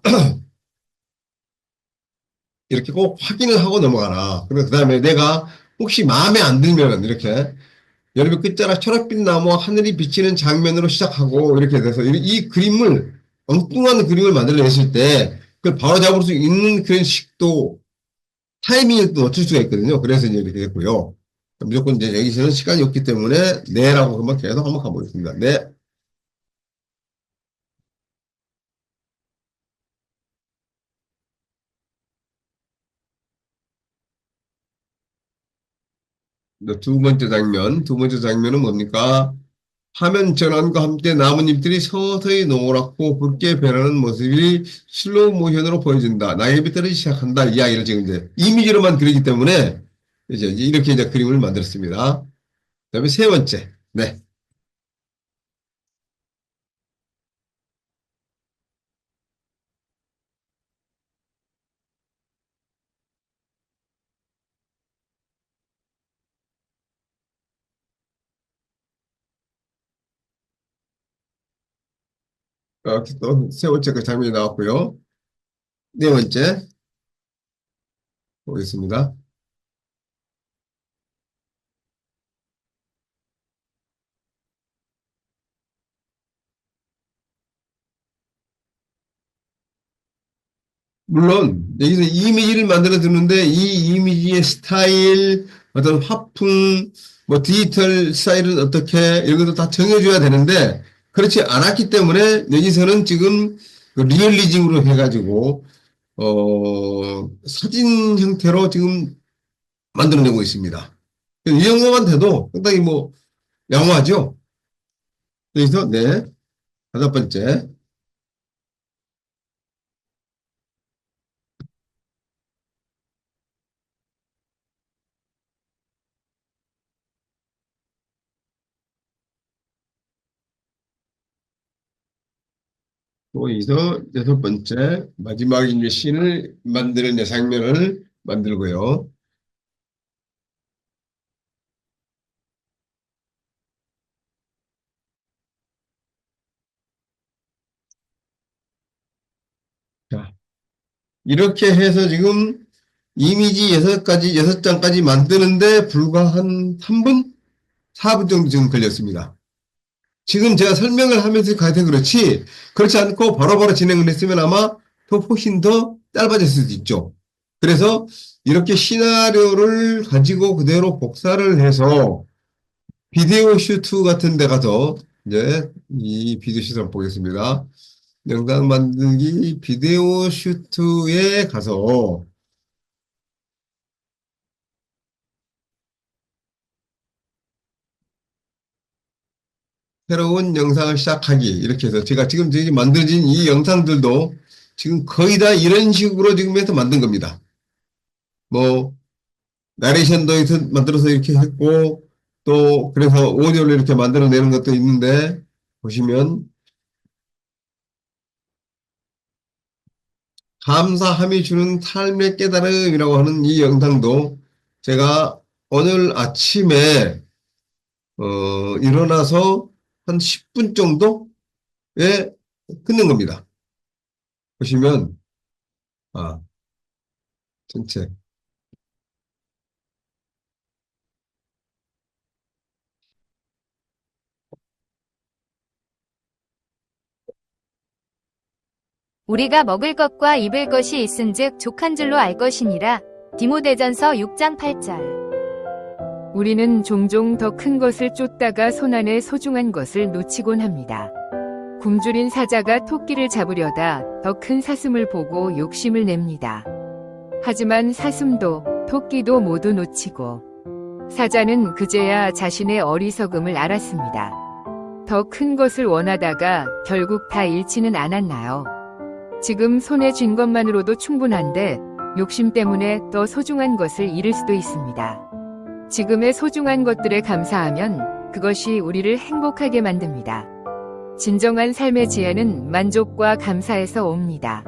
이렇게 꼭 확인을 하고 넘어가라. 그리고 그 다음에 내가 혹시 마음에 안 들면 이렇게 여름의 끝자락 초록빛 나무와 하늘이 비치는 장면으로 시작하고 이렇게 돼서 이 그림을 엉뚱한 그림을 만들어냈을 때 그걸 바로 잡을 수 있는 그런 식도 타이밍을 또 놓칠 수가 있거든요. 그래서 이제 이렇게 됐고요. 무조건 이제 여기서는 시간이 없기 때문에 네라고 한번 계속 한번 가보겠습니다. 네. 두 번째 장면은 뭡니까? 화면 전환과 함께 나뭇잎들이 서서히 노랗고 붉게 변하는 모습이 슬로우 모션으로 보여진다. 낙엽이 떨어지기 시작한다. 이야기를 지금 이제 이미지로만 그리기 때문에 이제 이렇게 이제 그림을 만들었습니다. 그다음에 세 번째. 네. 또 세 번째 그 장면이 나왔고요. 네 번째 보겠습니다. 물론 여기서 이미지를 만들어 주는데 이 이미지의 스타일, 어떤 화풍, 뭐 디지털 스타일은 어떻게 이런 것도 다 정해줘야 되는데 그렇지 않았기 때문에 여기서는 지금 그 리얼리즘으로 해가지고 사진 형태로 지금 만들어내고 있습니다. 이 정도만 돼도 상당히 뭐 양호하죠. 그래서 네, 다섯 번째. 거기서 여섯 번째 마지막 이제 씬을 만드는 내 장면을 만들고요. 자, 이렇게 해서 지금 이미지 여섯 장까지 만드는데 불과 한 3분? 4분 정도 지금 걸렸습니다. 지금 제가 설명을 하면서 가서 그렇지, 그렇지 않고 바로바로 진행을 했으면 아마 더 훨씬 더 짧아졌을 수도 있죠. 그래서 이렇게 시나리오를 가지고 그대로 복사를 해서 비디오 슈트 같은 데 가서 이제 이 비디오 슈트 한번 보겠습니다. 영상 만들기 비디오 슈트에 가서 새로운 영상을 시작하기 이렇게 해서 제가 지금 저기 만들어진 이 영상들도 지금 거의 다 이런 식으로 지금 해서 만든 겁니다. 뭐 나레이션도 해서 만들어서 이렇게 했고 또 그래서 오디오를 이렇게 만들어내는 것도 있는데 보시면 감사함이 주는 삶의 깨달음이라고 하는 이 영상도 제가 오늘 아침에 일어나서 한 10분 정도에 끝낸 겁니다. 보시면 아 전체 우리가 먹을 것과 입을 것이 있은즉 족한 줄로 알 것이니라. 디모데전서 6장 8절. 우리는 종종 더 큰 것을 쫓다가 손안에 소중한 것을 놓치곤 합니다. 굶주린 사자가 토끼를 잡으려다 더 큰 사슴을 보고 욕심을 냅니다. 하지만 사슴도 토끼도 모두 놓치고 사자는 그제야 자신의 어리석음을 알았습니다. 더 큰 것을 원하다가 결국 다 잃지는 않았나요? 지금 손에 쥔 것만으로도 충분한데 욕심 때문에 더 소중한 것을 잃을 수도 있습니다. 지금의 소중한 것들에 감사하면 그것이 우리를 행복하게 만듭니다. 진정한 삶의 지혜는 만족과 감사에서 옵니다.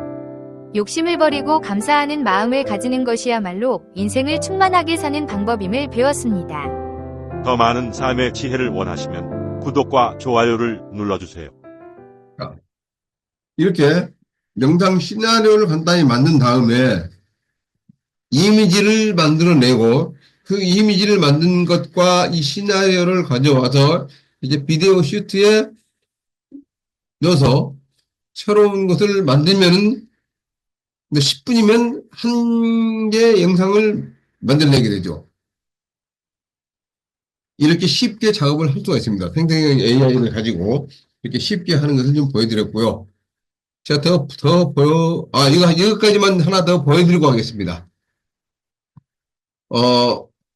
욕심을 버리고 감사하는 마음을 가지는 것이야말로 인생을 충만하게 사는 방법임을 배웠습니다. 더 많은 삶의 지혜를 원하시면 구독과 좋아요를 눌러주세요. 이렇게 영상 시나리오를 간단히 만든 다음에 이미지를 만들어내고 그 이미지를 만든 것과 이 시나리오를 가져와서 이제 비디오 슈트에 넣어서 새로운 것을 만들면은 10분이면 한 개의 영상을 만들어내게 되죠. 이렇게 쉽게 작업을 할 수가 있습니다. 생성형 AI를 가지고 이렇게 쉽게 하는 것을 좀 보여드렸고요. 제가 이거까지만 하나 더 보여드리고 하겠습니다.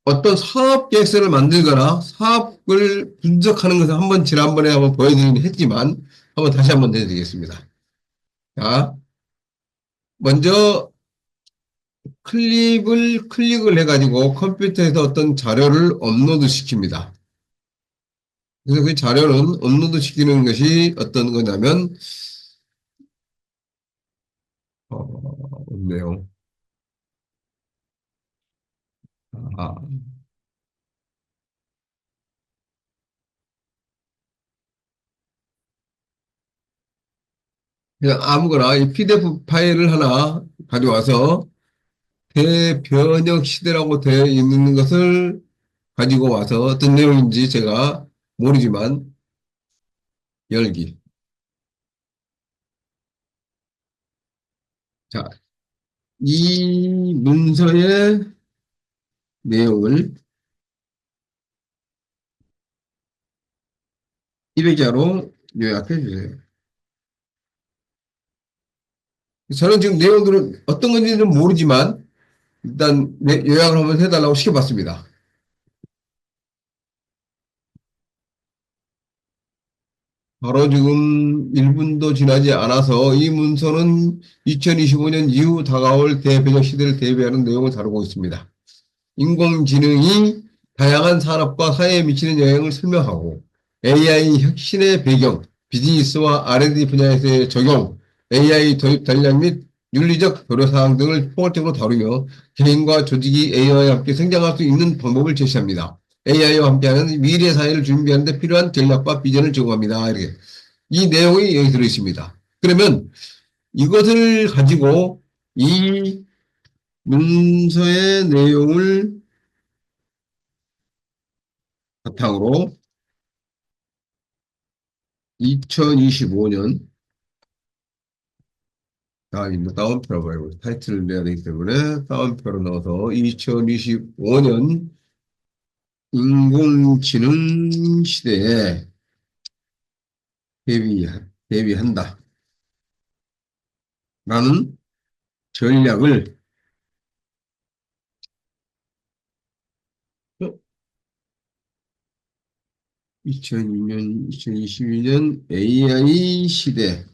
어떤 사업 계획서를 만들거나 사업을 분석하는 것을 지난번에 한번 보여드리긴 했지만, 다시 한번 해드리겠습니다. 자, 먼저 클릭을 해가지고 컴퓨터에서 어떤 자료를 업로드 시킵니다. 그래서 그 자료는 업로드 시키는 것이 어떤 거냐면, 없네요. 아, 그냥 아무거나 이 PDF 파일을 하나 가져와서 대변역 시대라고 되어 있는 것을 가지고 와서 어떤 내용인지 제가 모르지만 열기. 자, 이 문서의 내용을 200자로 요약해 주세요. 저는 지금 내용들은 어떤 건지는 모르지만 일단 요약을 한번 해달라고 시켜봤습니다. 바로 지금 1분도 지나지 않아서 이 문서는 2025년 이후 다가올 대변혁 시대를 대비하는 내용을 다루고 있습니다. 인공지능이 다양한 산업과 사회에 미치는 영향을 설명하고 AI 혁신의 배경, 비즈니스와 R&D 분야에서의 적용, AI 도입 전략 및 윤리적 고려사항 등을 포괄적으로 다루며 개인과 조직이 AI와 함께 성장할 수 있는 방법을 제시합니다. AI와 함께하는 미래 사회를 준비하는 데 필요한 전략과 비전을 제공합니다. 이렇게. 이 내용이 여기 들어 있습니다. 그러면 이것을 가지고 이 문서의 내용을 바탕으로 2025년 다운표로 봐요. 타이틀을 내야 되기 때문에 다운표로 넣어서 2025년 인공지능 시대에 대비한다. 라는 전략을 2022년 AI 시대를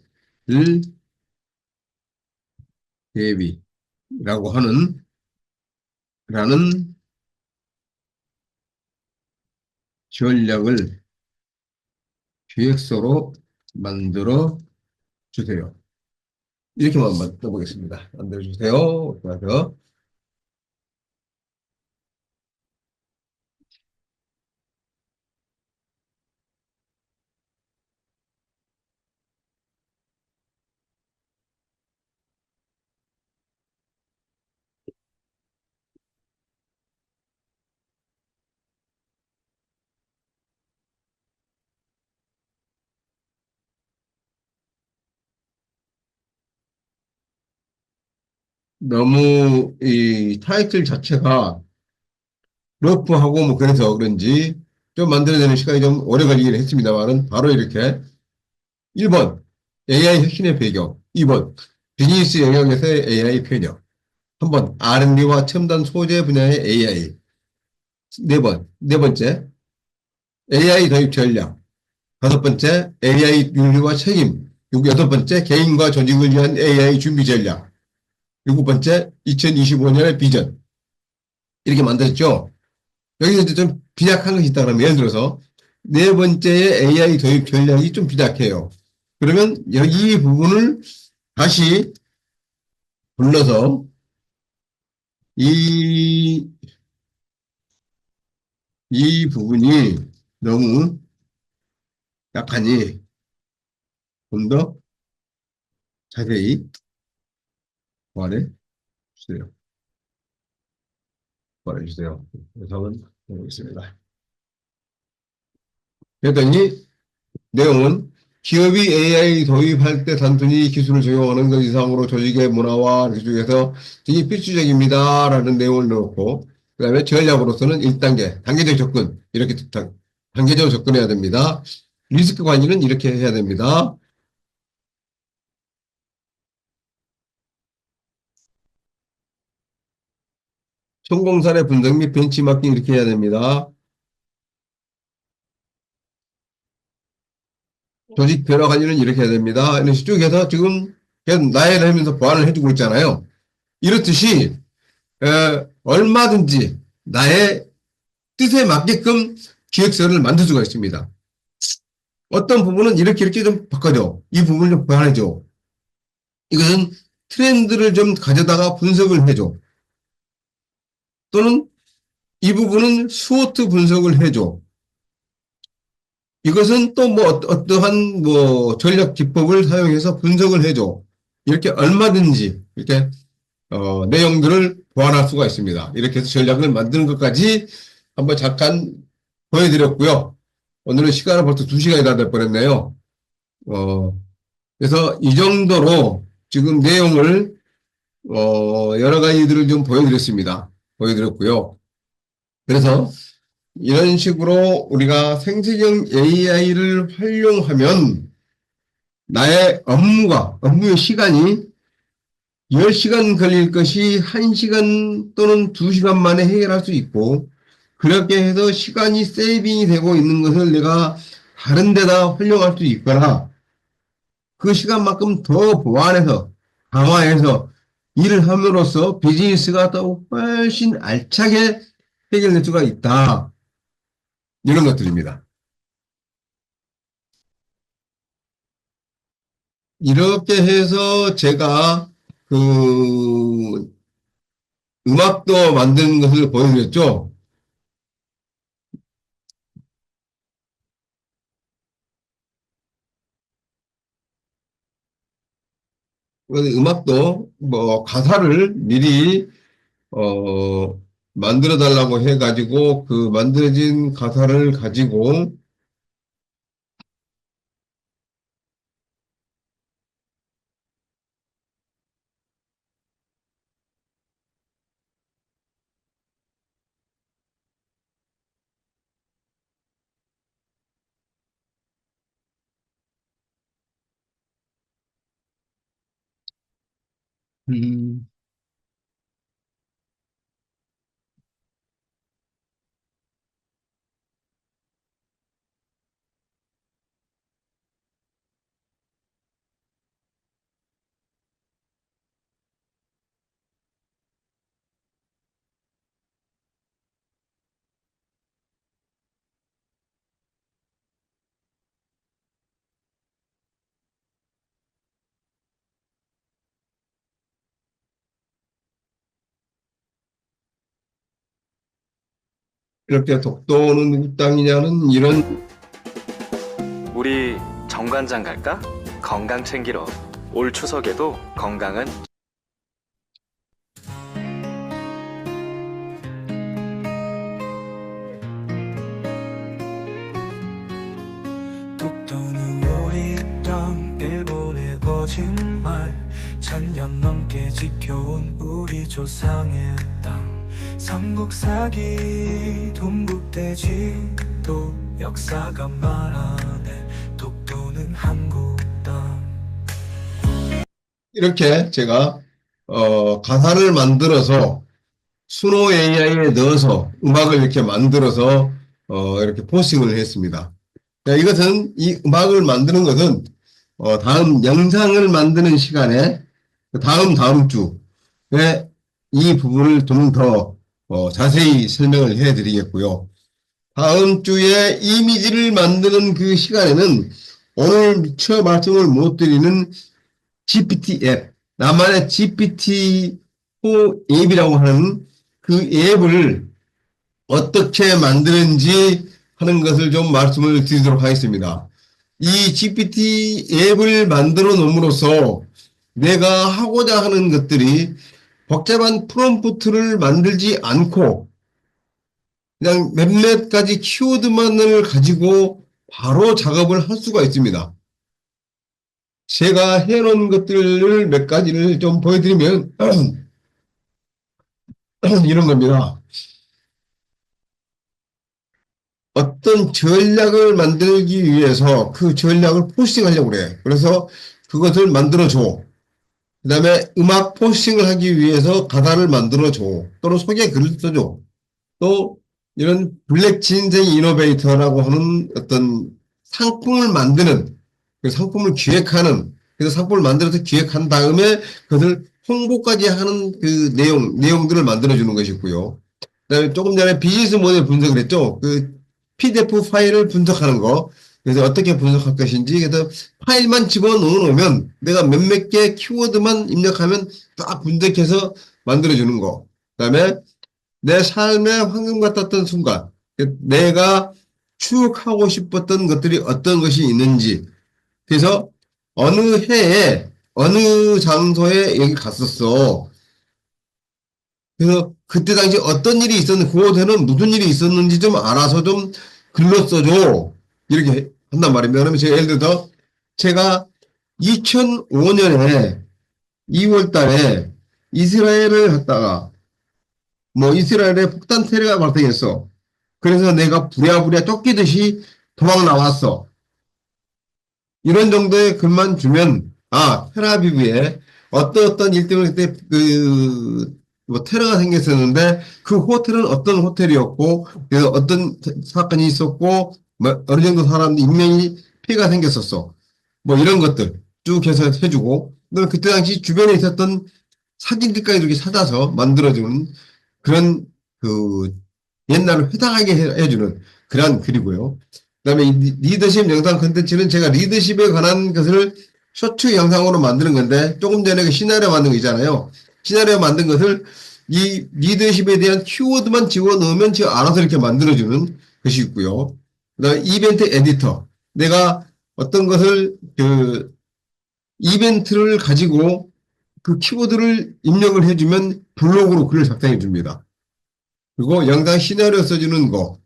대비라고 라는 전략을 기획서로 만들어 주세요. 이렇게만 만들어보겠습니다. 만들어 주세요. 그래서 너무 이 타이틀 자체가 러프하고 뭐 그래서 그런지 좀 만들어내는 시간이 좀 오래 걸리긴 했습니다만은 바로 이렇게 1번 AI 혁신의 배경, 2번 비즈니스 영역에서의 AI 편역, 3번 R&D와 첨단 소재 분야의 AI, 네 번째 AI 도입 전략, 다섯 번째 AI 윤리와 책임, 여섯 번째 개인과 조직을 위한 AI 준비 전략, 일곱 번째 2025년의 비전 이렇게 만들었죠. 여기서 이제 좀 빈약한 것이 있다 그러면 예를 들어서 네 번째의 AI 도입 전략이 좀 빈약해요. 그러면 여기 부분을 다시 불러서 이, 이 부분이 너무 약하니 좀 더 자세히 말해 주세요. 말해주세요. 그래서 한번 해보겠습니다. 그랬더니 내용은 기업이 AI 도입할 때 단순히 기술을 적용하는 것 이상으로 조직의 문화와 기술에서 되게 필수적입니다. 라는 내용을 넣고 그 다음에 전략으로서는 1단계, 단계적 접근 이렇게 단계적으로 접근해야 됩니다. 리스크 관리는 이렇게 해야 됩니다. 성공 사례 분석 및 벤치마킹 이렇게 해야 됩니다. 조직 변화 관리는 이렇게 해야 됩니다. 이런 식으로 쭉 해서 지금 계속 나열을 하면서 보완을 해주고 있잖아요. 이렇듯이 얼마든지 나의 뜻에 맞게끔 기획서를 만들 수가 있습니다. 어떤 부분은 이렇게 좀 바꿔줘. 이 부분을 좀 보완해줘. 이것은 트렌드를 좀 가져다가 분석을 해줘. 또는 이 부분은 스워트 분석을 해줘. 이것은 또 뭐 어떠한 뭐 전략 기법을 사용해서 분석을 해줘. 이렇게 얼마든지 이렇게 내용들을 보완할 수가 있습니다. 이렇게 해서 전략을 만드는 것까지 한번 잠깐 보여드렸고요. 오늘은 시간은 벌써 2시간이 다 될 뻔했네요. 그래서 이 정도로 지금 내용을 여러 가지들을 좀 보여드렸습니다. 보여드렸고요. 그래서 이런 식으로 우리가 생成AI를 활용하면 나의 업무의 시간이 10시간 걸릴 것이 1시간 또는 2시간 만에 해결할 수 있고, 그렇게 해서 시간이 세이빙이 되고 있는 것을 내가 다른 데다 활용할 수 있거나, 그 시간만큼 더 보완해서, 강화해서 일을 함으로써 비즈니스가 더 훨씬 알차게 해결될 수가 있다. 이런 것들입니다. 이렇게 해서 제가 그 음악도 만드는 것을 보여드렸죠. 음악도 뭐 가사를 미리 만들어 달라고 해가지고 그 만들어진 가사를 가지고 음, 이렇게 독도는 누구 땅이냐는 이런 우리 정관장 갈까? 건강 챙기러. 올 추석에도 건강은 독도는 우리 땅 일본의 거짓말 천년 넘게 지켜온 우리 조상의 땅 삼국사기 동국대지도 역사가 말하네 독도는 한국 땅. 이렇게 제가 가사를 만들어서 수노 AI에 넣어서 음악을 이렇게 만들어서 이렇게 포스팅을 했습니다. 자, 이것은 이 음악을 만드는 것은 다음 영상을 만드는 시간에 다음 주에 이 부분을 좀 더 자세히 설명을 해드리겠고요. 다음 주에 이미지를 만드는 그 시간에는 오늘 미처 말씀을 못 드리는 GPT 앱, 나만의 GPT-4 앱이라고 하는 그 앱을 어떻게 만드는지 하는 것을 좀 말씀을 드리도록 하겠습니다. 이 GPT 앱을 만들어 놓음으로써 내가 하고자 하는 것들이 복잡한 프롬프트를 만들지 않고 그냥 몇몇 가지 키워드만을 가지고 바로 작업을 할 수가 있습니다. 제가 해놓은 것들을 몇 가지를 좀 보여드리면 이런 겁니다. 어떤 전략을 만들기 위해서 그 전략을 포스팅하려고 그래. 그래서 그것을 만들어줘. 그 다음에 음악 포스팅을 하기 위해서 가사를 만들어줘. 또는 소개 글을 써줘. 또 이런 블랙 진생 이노베이터라고 하는 어떤 상품을 만드는, 그 상품을 기획하는, 그래서 상품을 만들어서 기획한 다음에 그것을 홍보까지 하는 그 내용들을 만들어주는 것이고요. 그다음에 조금 전에 비즈니스 모델 분석을 했죠. 그 PDF 파일을 분석하는 거. 그래서 어떻게 분석할 것인지, 그래서 파일만 집어넣으면 내가 몇몇 개 키워드만 입력하면 딱 분석해서 만들어주는 거. 그다음에 내 삶의 황금 같았던 순간, 내가 추억하고 싶었던 것들이 어떤 것이 있는지, 그래서 어느 해에, 어느 장소에 여기 갔었어. 그래서 그때 당시 어떤 일이 있었는지, 그곳에는 무슨 일이 있었는지 좀 알아서 좀 글로 써줘. 이렇게 한단 말입니다. 그러면 제가 예를 들어서 제가 2005년에 2월 달에 이스라엘을 갖다가 뭐 이스라엘에 폭탄 테러가 발생했어. 그래서 내가 부랴부랴 쫓기듯이 도망 나왔어. 이런 정도의 글만 주면 텔아비브에 어떤 일 때문에 그때 뭐 테러가 생겼었는데 그 호텔은 어떤 호텔이었고 그래서 어떤 사건이 있었고 뭐 어느 정도 사람 인명이 피해가 생겼었어. 뭐 이런 것들 쭉 해서 해주고 그다음에 그때 당시 주변에 있었던 사진들까지 이렇게 찾아서 만들어주는 그런 그 옛날을 회상하게 해주는 그런 글이고요. 그다음에 이 리더십 영상 컨텐츠는 제가 리더십에 관한 것을 쇼츠 영상으로 만드는 건데 조금 전에 그 시나리오 만든 거 있잖아요. 시나리오 만든 것을 이 리더십에 대한 키워드만 집어넣으면 제가 알아서 이렇게 만들어주는 것이 있고요. 그다음에 이벤트 에디터. 내가 어떤 것을 그 이벤트를 가지고 그 키워드를 입력을 해주면 블로그로 글을 작성해 줍니다. 그리고 영상 시나리오 써주는 거,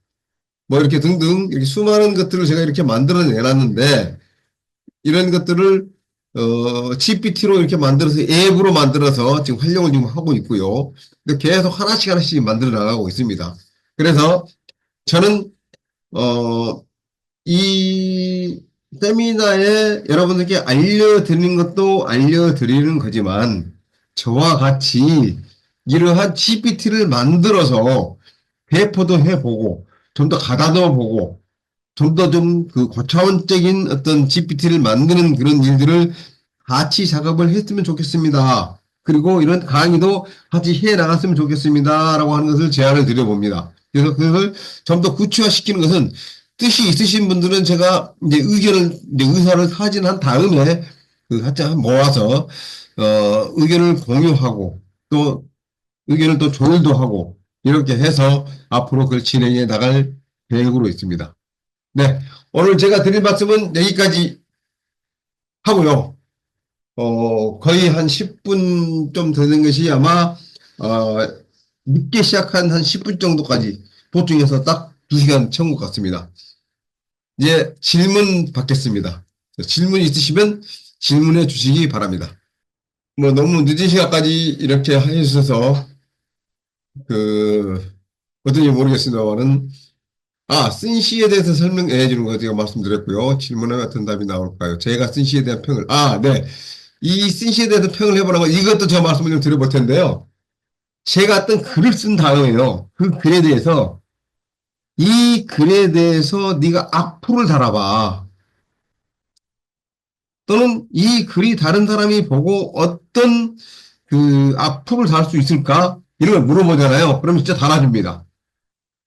뭐 이렇게 등등 이렇게 수많은 것들을 제가 이렇게 만들어 내놨는데 이런 것들을 GPT로 이렇게 만들어서 앱으로 만들어서 지금 활용을 지금 하고 있고요. 근데 계속 하나씩 만들어 나가고 있습니다. 그래서 저는 이 세미나에 여러분들께 알려드리는 것도 알려드리는 거지만 저와 같이 이러한 GPT를 만들어서 배포도 해보고 좀 더 가다듬어 보고 좀 더 좀 그 고차원적인 어떤 GPT를 만드는 그런 일들을 같이 작업을 했으면 좋겠습니다. 그리고 이런 강의도 같이 해 나갔으면 좋겠습니다. 라고 하는 것을 제안을 드려봅니다. 그래서 그것을 좀 더 구체화시키는 것은 뜻이 있으신 분들은 제가 이제 의사를 타진한 다음에 그 같이 모아서, 의견을 공유하고 또 의견을 또 조율도 하고 이렇게 해서 앞으로 그걸 진행해 나갈 계획으로 있습니다. 네. 오늘 제가 드릴 말씀은 여기까지 하고요. 거의 한 10분 좀 되는 것이 아마, 늦게 시작한 한 10분 정도까지 보충해서 딱 2시간 채운 것 같습니다. 이제 질문 받겠습니다. 질문 있으시면 질문해 주시기 바랍니다. 뭐 너무 늦은 시간까지 이렇게 해주셔서 어떤지 모르겠습니다만은 쓴시에 대해서 설명해 주는 거 제가 말씀드렸고요. 질문에 어떤 답이 나올까요? 제가 쓴시에 대한 평을 네. 이 쓴시에 대해서 평을 해보라고 이것도 제가 말씀을 좀 드려볼 텐데요. 제가 어떤 글을 쓴 다음에요. 그 글에 대해서 이 글에 대해서 네가 악플을 달아봐. 또는 이 글이 다른 사람이 보고 어떤 그 악플을 달 수 있을까? 이런 걸 물어보잖아요. 그러면 진짜 달아줍니다.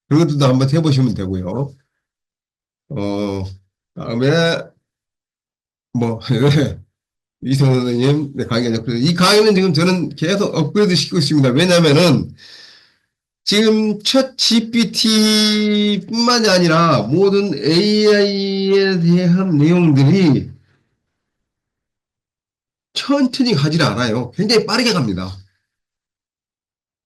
그것도 한번 해보시면 되고요. 다음에 뭐 이승원 선생님 강의가 이 강의는 지금 저는 계속 업그레이드 시키고 있습니다. 왜냐면은 지금 첫 GPT뿐만이 아니라 모든 AI에 대한 내용들이 천천히 가지 않아요. 굉장히 빠르게 갑니다.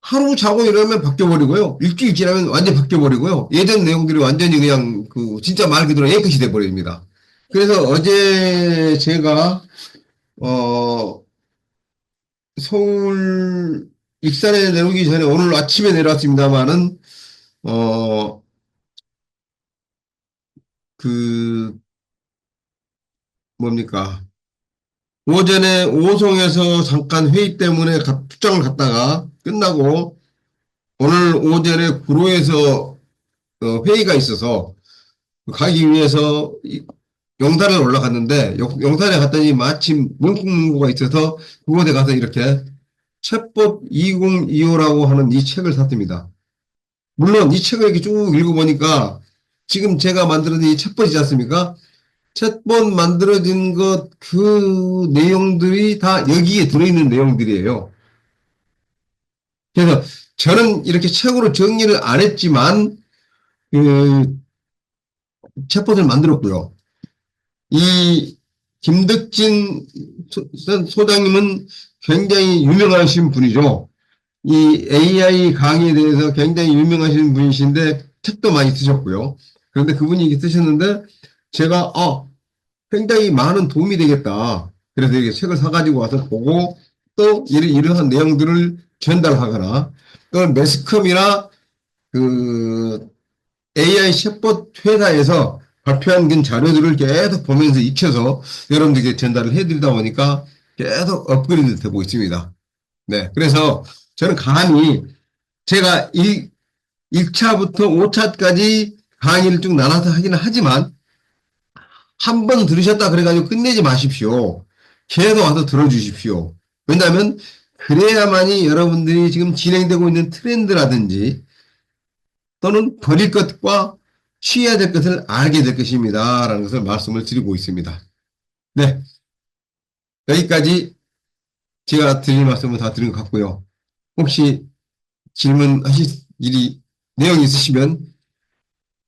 하루 자고 이러면 바뀌어버리고요. 일주일 지나면 완전히 바뀌어버리고요. 예전 내용들이 완전히 그냥 진짜 말 그대로 A컷이 돼버립니다. 그래서 어제 제가 서울 익산에 내려오기 전에 오늘 아침에 내려왔습니다만은 뭡니까? 오전에 오송에서 잠깐 회의 때문에 출장을 갔다가 끝나고 오늘 오전에 구로에서 회의가 있어서 가기 위해서 용산에 올라갔는데 용산에 갔더니 마침 문구가 있어서 그곳에 가서 이렇게 챗봇 2025라고 하는 이 책을 샀습니다. 물론 이 책을 이렇게 쭉 읽어보니까 지금 제가 만들어진 이 챗봇이지 않습니까? 챗봇 만들어진 그 내용들이 다 여기에 들어있는 내용들이에요. 그래서 저는 이렇게 책으로 정리를 안 했지만, 챗봇을 만들었고요. 이 김덕진 소장님은 굉장히 유명하신 분이죠. 이 AI 강의에 대해서 굉장히 유명하신 분이신데 책도 많이 쓰셨고요. 그런데 그분이 이렇게 쓰셨는데 제가 굉장히 많은 도움이 되겠다. 그래서 이렇게 책을 사가지고 와서 보고 또 이러한 내용들을 전달하거나 또는 매스컴이나 그 AI 챗봇 회사에서 발표한 그 자료들을 계속 보면서 익혀서 여러분들께 전달을 해드리다 보니까 계속 업그레이드 되고 있습니다. 네. 그래서 저는 감히 제가 1차부터 5차까지 강의를 쭉 나눠서 하기는 하지만 한 번 들으셨다 그래가지고 끝내지 마십시오. 계속 와서 들어주십시오. 왜냐하면 그래야만이 여러분들이 지금 진행되고 있는 트렌드라든지 또는 버릴 것과 취해야 될 것을 알게 될 것입니다. 라는 것을 말씀을 드리고 있습니다. 네. 여기까지 제가 드릴 말씀은 다 드린 것 같고요. 혹시 질문하실 일이 내용이 있으시면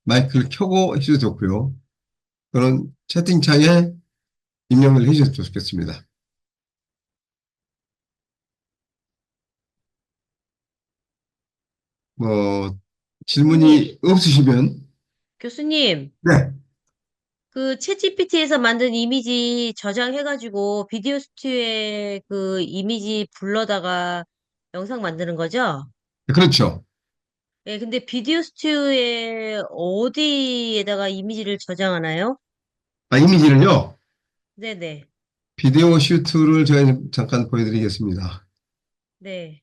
마이크를 켜고 해주셔도 좋고요. 또는 채팅창에 입력을 해주셔도 좋겠습니다. 뭐 질문이 없으시면 교수님, 네. 그 챗GPT에서 만든 이미지 저장해가지고 비디오 스튜디오에 그 이미지 불러다가 영상 만드는 거죠? 그렇죠. 예, 근데 비디오 스튜디오에 어디에다가 이미지를 저장하나요? 아, 이미지를요. 네네. 비디오 슈트를 제가 잠깐 보여드리겠습니다. 네.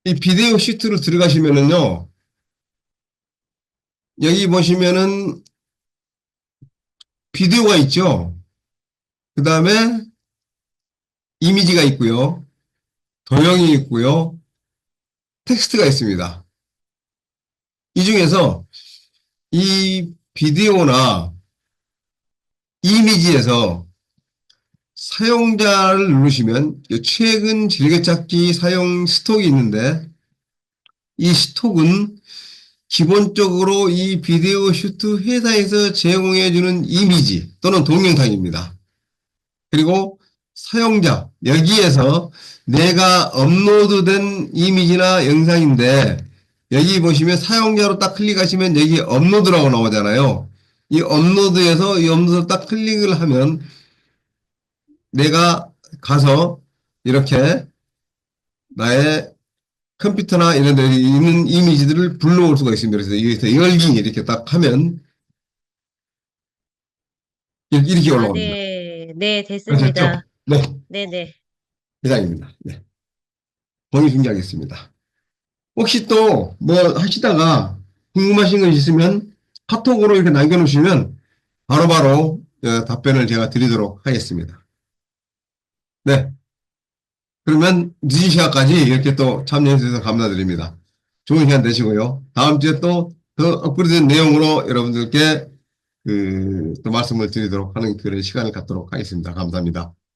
이 비디오 슈트로 들어가시면은요. 여기 보시면은 비디오가 있죠. 그 다음에 이미지가 있고요. 도형이 있고요. 텍스트가 있습니다. 이 중에서 이 비디오나 이미지에서 사용자를 누르시면 최근 즐겨찾기 사용 스톡이 있는데 이 스톡은 기본적으로 이 비디오 슈트 회사에서 제공해주는 이미지 또는 동영상입니다. 그리고 사용자, 여기에서 내가 업로드된 이미지나 영상인데 여기 보시면 사용자로 딱 클릭하시면 여기 업로드라고 나오잖아요. 이 업로드에서 이 업로드 딱 클릭을 하면 내가 가서 이렇게 나의 컴퓨터나 이런 데 있는 이미지들을 불러올 수가 있습니다. 그래서 여기서 열기 이렇게 딱 하면 이렇게 아, 올라옵니다. 네. 네, 아셨죠? 됐습니다. 네, 네네. 이상입니다. 네, 공유 중지하겠습니다. 혹시 또 뭐 하시다가 궁금하신 거 있으면 카톡으로 이렇게 남겨놓으시면 바로바로 답변을 제가 드리도록 하겠습니다. 네. 그러면 늦은 시간까지 이렇게 또 참여해 주셔서 감사드립니다. 좋은 시간 되시고요. 다음 주에 또 더 업그레이드된 내용으로 여러분들께 또 말씀을 드리도록 하는 그런 시간을 갖도록 하겠습니다. 감사합니다.